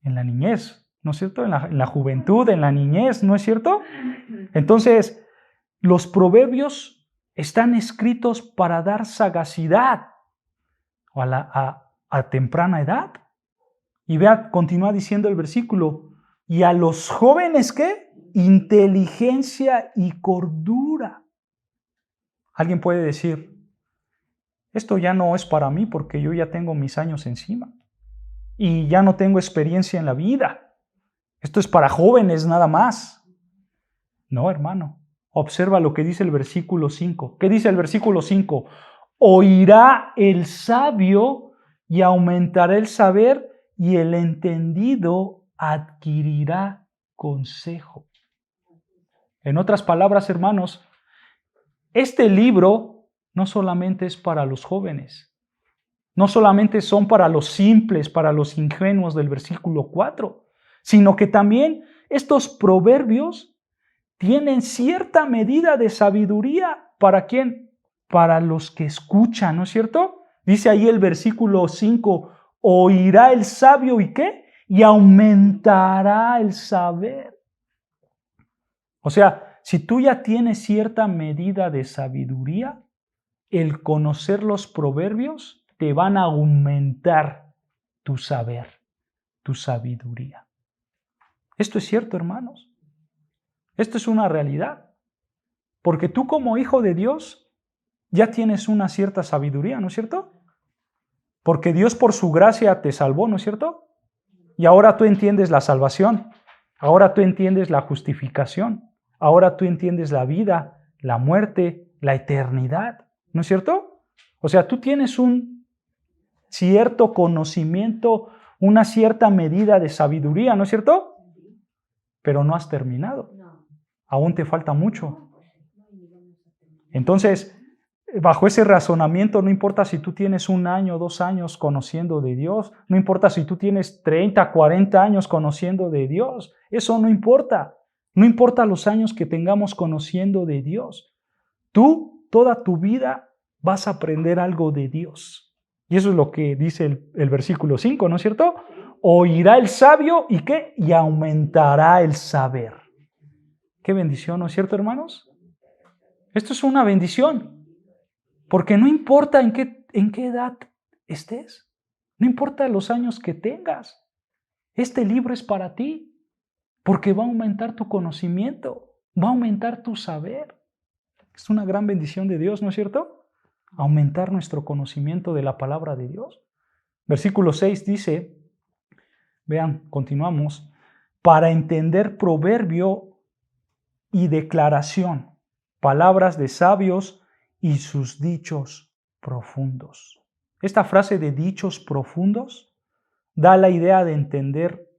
En la niñez, ¿no es cierto? En la juventud, en la niñez, ¿no es cierto? Entonces, los proverbios están escritos para dar sagacidad a temprana edad. Y vea, continúa diciendo el versículo, y a los jóvenes, ¿qué? Inteligencia y cordura. Alguien puede decir, esto ya no es para mí porque yo ya tengo mis años encima y ya no tengo experiencia en la vida. Esto es para jóvenes nada más. No, hermano. Observa lo que dice el versículo 5. ¿Qué dice el versículo 5? Oirá el sabio y aumentará el saber, y el entendido adquirirá consejo. En otras palabras, hermanos, este libro no solamente es para los jóvenes, no solamente son para los simples, para los ingenuos del versículo 4, sino que también estos proverbios tienen cierta medida de sabiduría. ¿Para quién? Para los que escuchan, ¿no es cierto? Dice ahí el versículo 5, oirá el sabio y ¿qué? Y aumentará el saber. O sea, si tú ya tienes cierta medida de sabiduría, el conocer los proverbios te van a aumentar tu saber, tu sabiduría. Esto es cierto, hermanos. Esto es una realidad. Porque tú como hijo de Dios ya tienes una cierta sabiduría, ¿no es cierto? Porque Dios por su gracia te salvó, ¿no es cierto? Y ahora tú entiendes la salvación. Ahora tú entiendes la justificación. Ahora tú entiendes la vida, la muerte, la eternidad, ¿no es cierto? O sea, tú tienes un cierto conocimiento, una cierta medida de sabiduría, ¿no es cierto? Pero no has terminado. Aún te falta mucho. Entonces, bajo ese razonamiento, no importa si tú tienes 1 año, 2 años conociendo de Dios, no importa si tú tienes 30, 40 años conociendo de Dios, eso no importa. No importa los años que tengamos conociendo de Dios. Tú toda tu vida vas a aprender algo de Dios. Y eso es lo que dice el versículo 5, ¿no es cierto? Oirá el sabio y ¿qué? Y aumentará el saber. Qué bendición, ¿no es cierto, hermanos? Esto es una bendición, porque no importa en qué edad estés, no importa los años que tengas, este libro es para ti, porque va a aumentar tu conocimiento, va a aumentar tu saber. Es una gran bendición de Dios, ¿no es cierto? Aumentar nuestro conocimiento de la palabra de Dios. Versículo 6 dice, vean, continuamos, para entender proverbio y declaración, palabras de sabios y sus dichos profundos. Esta frase de dichos profundos da la idea de entender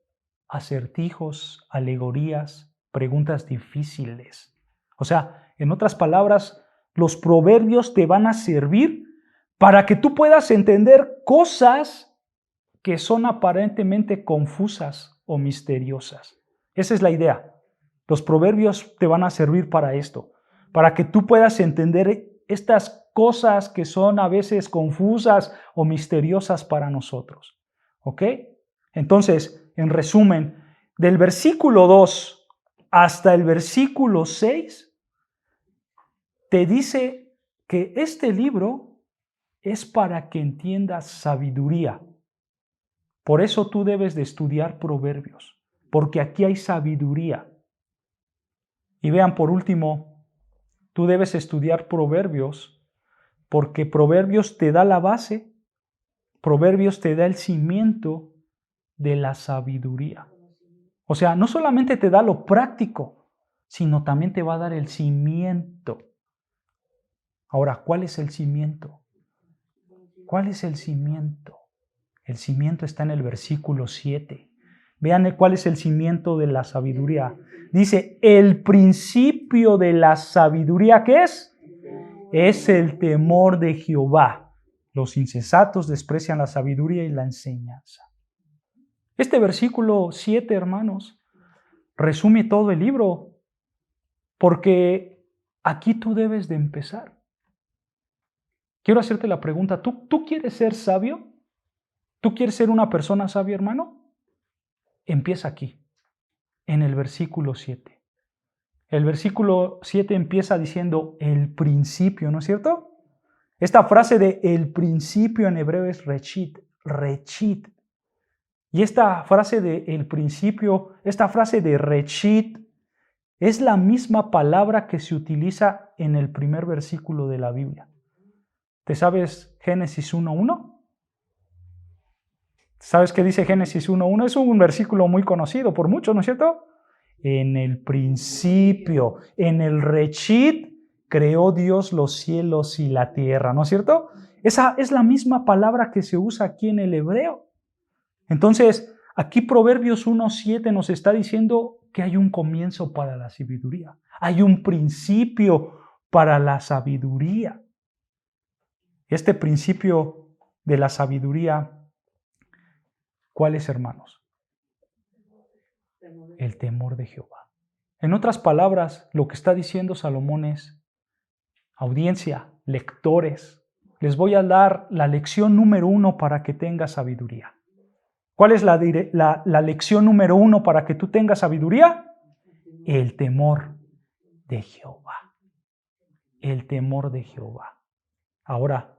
acertijos, alegorías, preguntas difíciles. O sea, en otras palabras, los proverbios te van a servir para que tú puedas entender cosas que son aparentemente confusas o misteriosas. Esa es la idea. Los proverbios te van a servir para esto, para que tú puedas entender estas cosas que son a veces confusas o misteriosas para nosotros. ¿Ok? Entonces, en resumen, del versículo 2 hasta el versículo 6, te dice que este libro es para que entiendas sabiduría. Por eso tú debes de estudiar proverbios, porque aquí hay sabiduría. Y vean, por último, tú debes estudiar proverbios, porque proverbios te da la base, proverbios te da el cimiento de la sabiduría. O sea, no solamente te da lo práctico, sino también te va a dar el cimiento. Ahora, ¿cuál es el cimiento? ¿Cuál es el cimiento? El cimiento está en el versículo 7. Vean cuál es el cimiento de la sabiduría. Dice, el principio de la sabiduría, ¿qué es? Es el temor de Jehová. Los insensatos desprecian la sabiduría y la enseñanza. Este versículo 7, hermanos, resume todo el libro, porque aquí tú debes de empezar. Quiero hacerte la pregunta, ¿tú quieres ser sabio? ¿Tú quieres ser una persona sabia, hermano? Empieza aquí, en el versículo 7. El versículo 7 empieza diciendo el principio, ¿no es cierto? Esta frase de el principio en hebreo es rechit, rechit. Y esta frase de el principio, esta frase de rechit, es la misma palabra que se utiliza en el primer versículo de la Biblia. ¿Te sabes Génesis 1:1? ¿Sabes qué dice Génesis 1:1? Es un versículo muy conocido por muchos, ¿no es cierto? En el principio, en el rechit, creó Dios los cielos y la tierra, ¿no es cierto? Esa es la misma palabra que se usa aquí en el hebreo. Entonces, aquí Proverbios 1:7 nos está diciendo que hay un comienzo para la sabiduría. Hay un principio para la sabiduría. Este principio de la sabiduría, ¿cuál es, hermanos? El temor de Jehová. En otras palabras, lo que está diciendo Salomón es, audiencia, lectores, les voy a dar la lección número 1 para que tengas sabiduría. ¿Cuál es la lección número 1 para que tú tengas sabiduría? El temor de Jehová. El temor de Jehová. Ahora,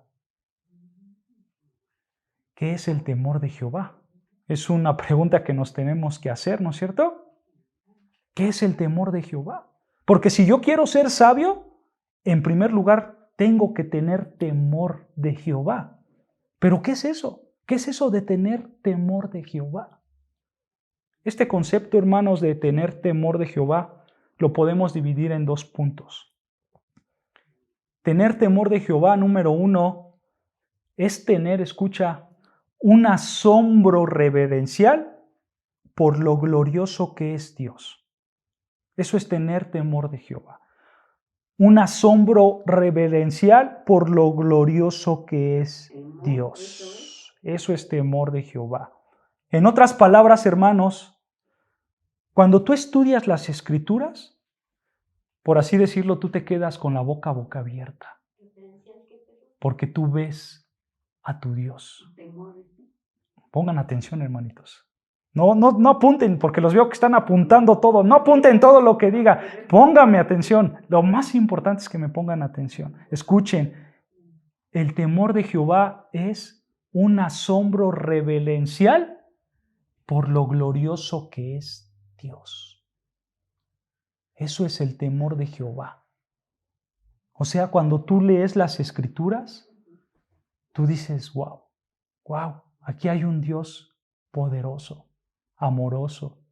¿qué es el temor de Jehová? Es una pregunta que nos tenemos que hacer, ¿no es cierto? ¿Qué es el temor de Jehová? Porque si yo quiero ser sabio, en primer lugar tengo que tener temor de Jehová. ¿Pero qué es eso? ¿Qué es eso de tener temor de Jehová? Este concepto, hermanos, de tener temor de Jehová, lo podemos dividir en 2 puntos. Tener temor de Jehová, número 1, es tener, escucha, un asombro reverencial por lo glorioso que es Dios. Eso es tener temor de Jehová. Un asombro reverencial por lo glorioso que es Dios. Eso es temor de Jehová. En otras palabras, hermanos, cuando tú estudias las Escrituras, por así decirlo, tú te quedas con la boca abierta. Porque tú ves a tu Dios. Pongan atención, hermanitos. No apunten, porque los veo que están apuntando todo. No apunten todo lo que diga. Pónganme atención. Lo más importante es que me pongan atención. Escuchen. El temor de Jehová es un asombro reverencial por lo glorioso que es Dios. Eso es el temor de Jehová. O sea, cuando tú lees las Escrituras, tú dices, wow, aquí hay un Dios poderoso, amoroso,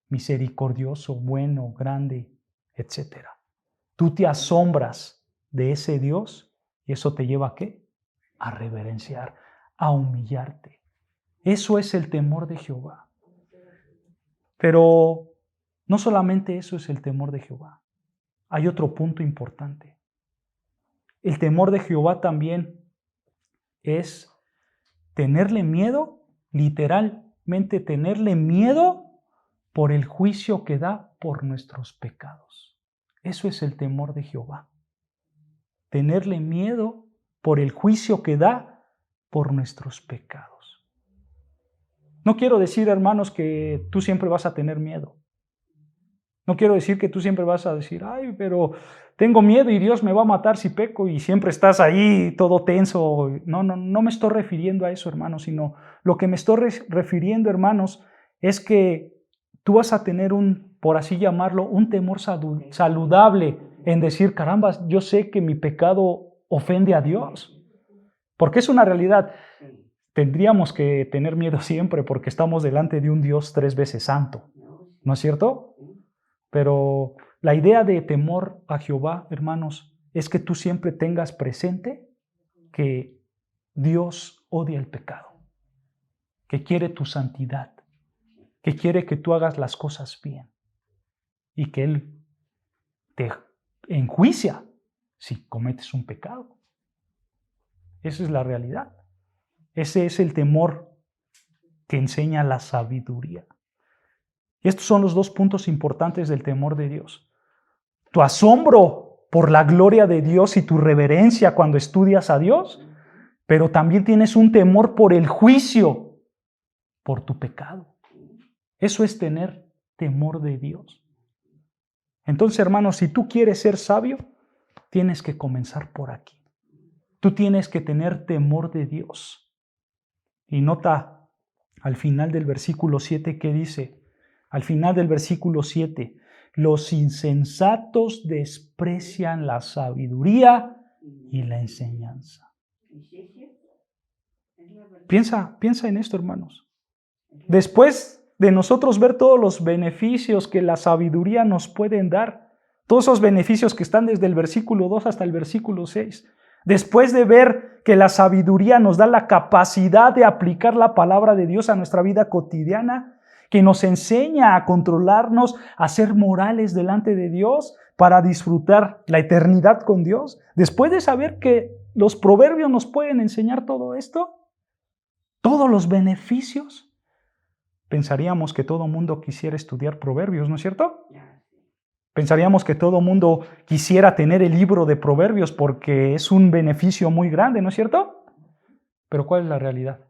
misericordioso, bueno, grande, etc. Tú te asombras de ese Dios y eso te lleva ¿a qué? A reverenciar, a humillarte. Eso es el temor de Jehová. Pero no solamente eso es el temor de Jehová. Hay otro punto importante. El temor de Jehová también es tenerle miedo, literalmente tenerle miedo por el juicio que da por nuestros pecados. Eso es el temor de Jehová. Tenerle miedo por el juicio que da por nuestros pecados. No quiero decir, hermanos, que tú siempre vas a tener miedo. No quiero decir que tú siempre vas a decir, ay, pero tengo miedo y Dios me va a matar si peco y siempre estás ahí todo tenso. No me estoy refiriendo a eso, hermanos, sino lo que me estoy refiriendo, hermanos, es que tú vas a tener por así llamarlo, un temor saludable en decir, caramba, yo sé que mi pecado ofende a Dios. Porque es una realidad. Tendríamos que tener miedo siempre porque estamos delante de un Dios 3 veces santo. ¿No es cierto? Pero la idea de temor a Jehová, hermanos, es que tú siempre tengas presente que Dios odia el pecado, que quiere tu santidad, que quiere que tú hagas las cosas bien y que Él te enjuicia si cometes un pecado. Esa es la realidad. Ese es el temor que enseña la sabiduría. Y estos son los 2 puntos importantes del temor de Dios. Tu asombro por la gloria de Dios y tu reverencia cuando estudias a Dios, pero también tienes un temor por el juicio, por tu pecado. Eso es tener temor de Dios. Entonces, hermanos, si tú quieres ser sabio, tienes que comenzar por aquí. Tú tienes que tener temor de Dios. Y nota al final del versículo 7 que dice, al final del versículo 7, los insensatos desprecian la sabiduría y la enseñanza. Piensa en esto, hermanos. Después de nosotros ver todos los beneficios que la sabiduría nos pueden dar, todos esos beneficios que están desde el versículo 2 hasta el versículo 6, después de ver que la sabiduría nos da la capacidad de aplicar la palabra de Dios a nuestra vida cotidiana, que nos enseña a controlarnos, a ser morales delante de Dios para disfrutar la eternidad con Dios, después de saber que los proverbios nos pueden enseñar todo esto, todos los beneficios, pensaríamos que todo mundo quisiera estudiar proverbios, ¿no es cierto? Pensaríamos que todo mundo quisiera tener el libro de proverbios porque es un beneficio muy grande, ¿no es cierto? Pero ¿cuál es la realidad?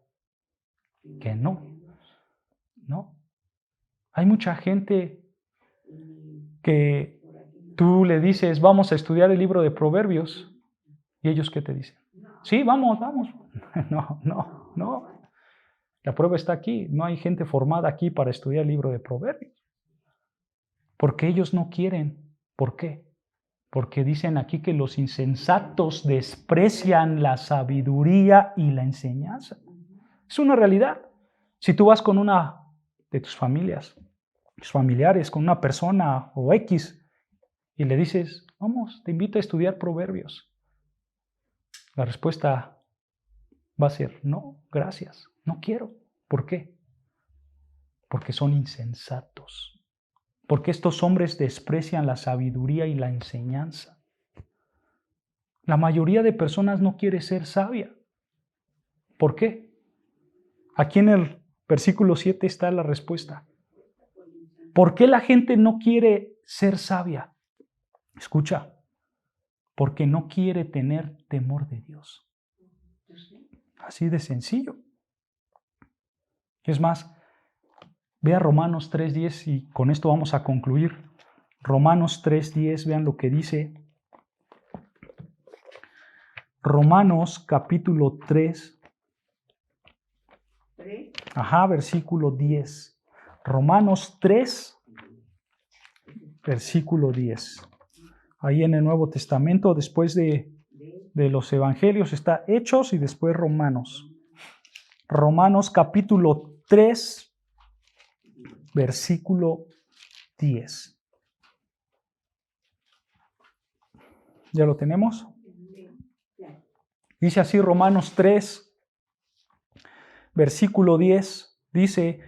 Que no. Hay mucha gente que tú le dices, vamos a estudiar el libro de proverbios, y ellos ¿qué te dicen? Sí, vamos. No. La prueba está aquí. No hay gente formada aquí para estudiar el libro de proverbios. Porque ellos no quieren. ¿Por qué? Porque dicen aquí que los insensatos desprecian la sabiduría y la enseñanza. Es una realidad. Si tú vas con una de tus familiares, con una persona o X, y le dices, vamos, te invito a estudiar proverbios, la respuesta va a ser, no, gracias, no quiero. ¿Por qué? Porque son insensatos. Porque estos hombres desprecian la sabiduría y la enseñanza. La mayoría de personas no quiere ser sabia. ¿Por qué? Aquí en el versículo 7 está la respuesta. ¿Por qué la gente no quiere ser sabia? Escucha, porque no quiere tener temor de Dios. Así de sencillo. Es más, vea Romanos 3:10 y con esto vamos a concluir. Romanos 3:10, vean lo que dice. Romanos capítulo 3. Versículo 10. Romanos 3, versículo 10. Ahí en el Nuevo Testamento, después de los Evangelios, está Hechos y después Romanos. Romanos capítulo 3, versículo 10. ¿Ya lo tenemos? Dice así Romanos 3, versículo 10. Dice,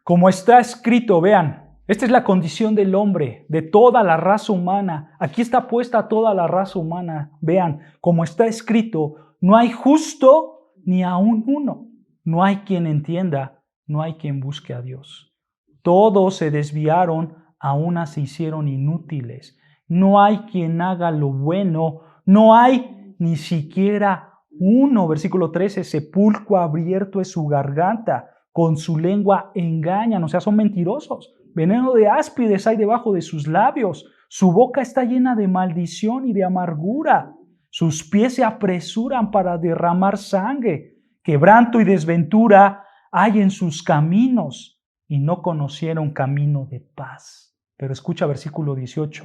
como está escrito, vean, esta es la condición del hombre, de toda la raza humana. Aquí está puesta toda la raza humana. Vean, como está escrito, no hay justo ni aun uno. No hay quien entienda, no hay quien busque a Dios. Todos se desviaron, a una se hicieron inútiles. No hay quien haga lo bueno, no hay ni siquiera uno. Versículo 13, sepulcro abierto es su garganta, con su lengua engañan, o sea, son mentirosos. Veneno de áspides hay debajo de sus labios. Su boca está llena de maldición y de amargura. Sus pies se apresuran para derramar sangre. Quebranto y desventura hay en sus caminos y no conocieron camino de paz. Pero escucha versículo 18.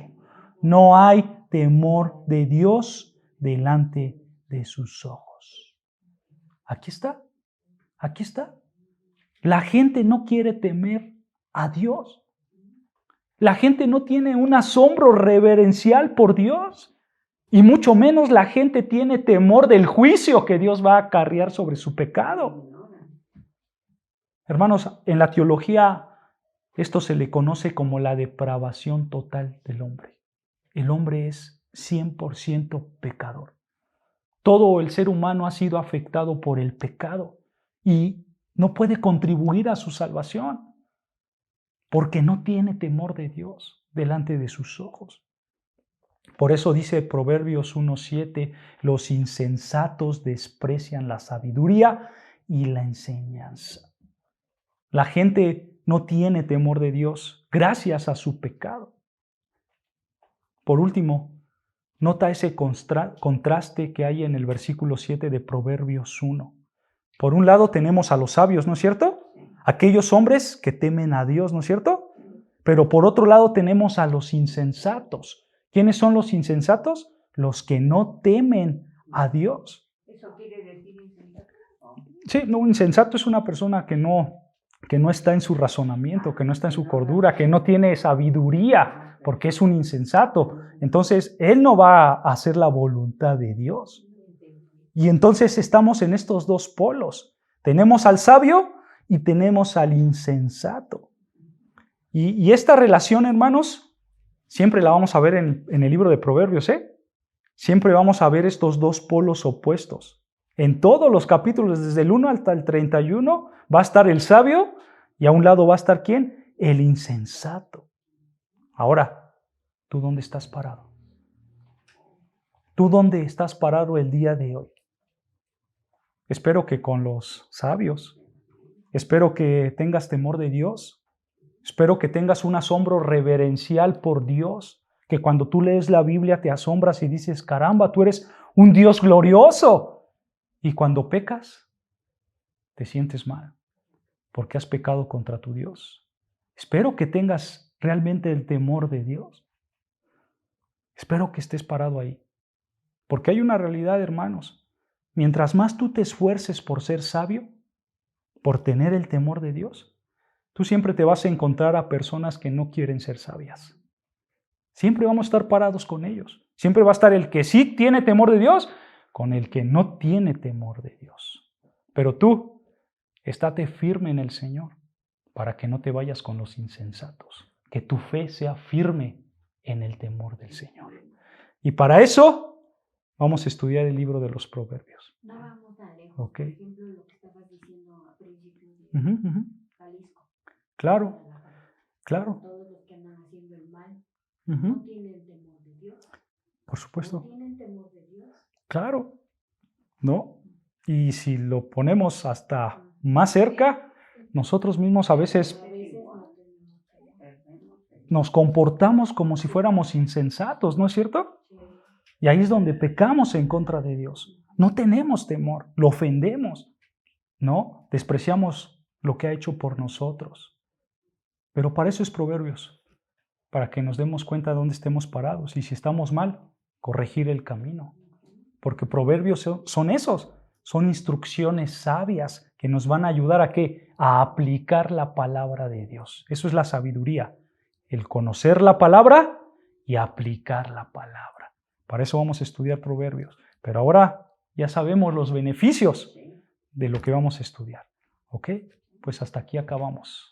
No hay temor de Dios delante de sus ojos. Aquí está. Aquí está. La gente no quiere temer a Dios. La gente no tiene un asombro reverencial por Dios. Y mucho menos la gente tiene temor del juicio que Dios va a acarrear sobre su pecado. Hermanos, en la teología esto se le conoce como la depravación total del hombre. El hombre es 100% pecador. Todo el ser humano ha sido afectado por el pecado y no puede contribuir a su salvación porque no tiene temor de Dios delante de sus ojos. Por eso dice Proverbios 1:7, los insensatos desprecian la sabiduría y la enseñanza. La gente no tiene temor de Dios gracias a su pecado. Por último, nota ese contraste que hay en el versículo 7 de Proverbios 1. Por un lado tenemos a los sabios, ¿no es cierto? Aquellos hombres que temen a Dios, ¿no es cierto? Pero por otro lado tenemos a los insensatos. ¿Quiénes son los insensatos? Los que no temen a Dios. ¿Eso quiere decir insensato? Sí, no, un insensato es una persona que no está en su razonamiento, que no está en su cordura, que no tiene sabiduría, porque es un insensato. Entonces, él no va a hacer la voluntad de Dios. Y entonces estamos en estos dos polos. Tenemos al sabio y tenemos al insensato. Y esta relación, hermanos, siempre la vamos a ver en el libro de Proverbios, ¿eh? Siempre vamos a ver estos dos polos opuestos. En todos los capítulos, desde el 1 hasta el 31, va a estar el sabio y a un lado va a estar ¿quién? El insensato. Ahora, ¿tú dónde estás parado? ¿Tú dónde estás parado el día de hoy? Espero que con los sabios. Espero que tengas temor de Dios. Espero que tengas un asombro reverencial por Dios, que cuando tú lees la Biblia te asombras y dices, caramba, tú eres un Dios glorioso. Y cuando pecas, te sientes mal, porque has pecado contra tu Dios. Espero que tengas realmente el temor de Dios. Espero que estés parado ahí, porque hay una realidad, hermanos. Mientras más tú te esfuerces por ser sabio, por tener el temor de Dios, tú siempre te vas a encontrar a personas que no quieren ser sabias. Siempre vamos a estar parados con ellos. Siempre va a estar el que sí tiene temor de Dios con el que no tiene temor de Dios. Pero tú, estate firme en el Señor para que no te vayas con los insensatos. Que tu fe sea firme en el temor del Señor. Y para eso vamos a estudiar el libro de los Proverbios. No vamos tan lejos. Okay. Por ejemplo, lo que estabas diciendo a principio de Jalisco. Claro, claro. Todos los que andan haciendo el mal Uh-huh. no tienen temor de Dios. Por supuesto. No tienen temor de Dios. Claro. ¿No? Y si lo ponemos hasta más cerca, nosotros mismos a veces nos comportamos como si fuéramos insensatos, ¿no es cierto? Y ahí es donde pecamos en contra de Dios. No tenemos temor, lo ofendemos, ¿no? Despreciamos lo que ha hecho por nosotros. Pero para eso es Proverbios, para que nos demos cuenta de dónde estemos parados y si estamos mal, corregir el camino. Porque Proverbios son esos, son instrucciones sabias que nos van a ayudar ¿a qué? A aplicar la palabra de Dios. Eso es la sabiduría, el conocer la palabra y aplicar la palabra. Para eso vamos a estudiar Proverbios. Pero ahora ya sabemos los beneficios de lo que vamos a estudiar. ¿Ok? Pues hasta aquí acabamos.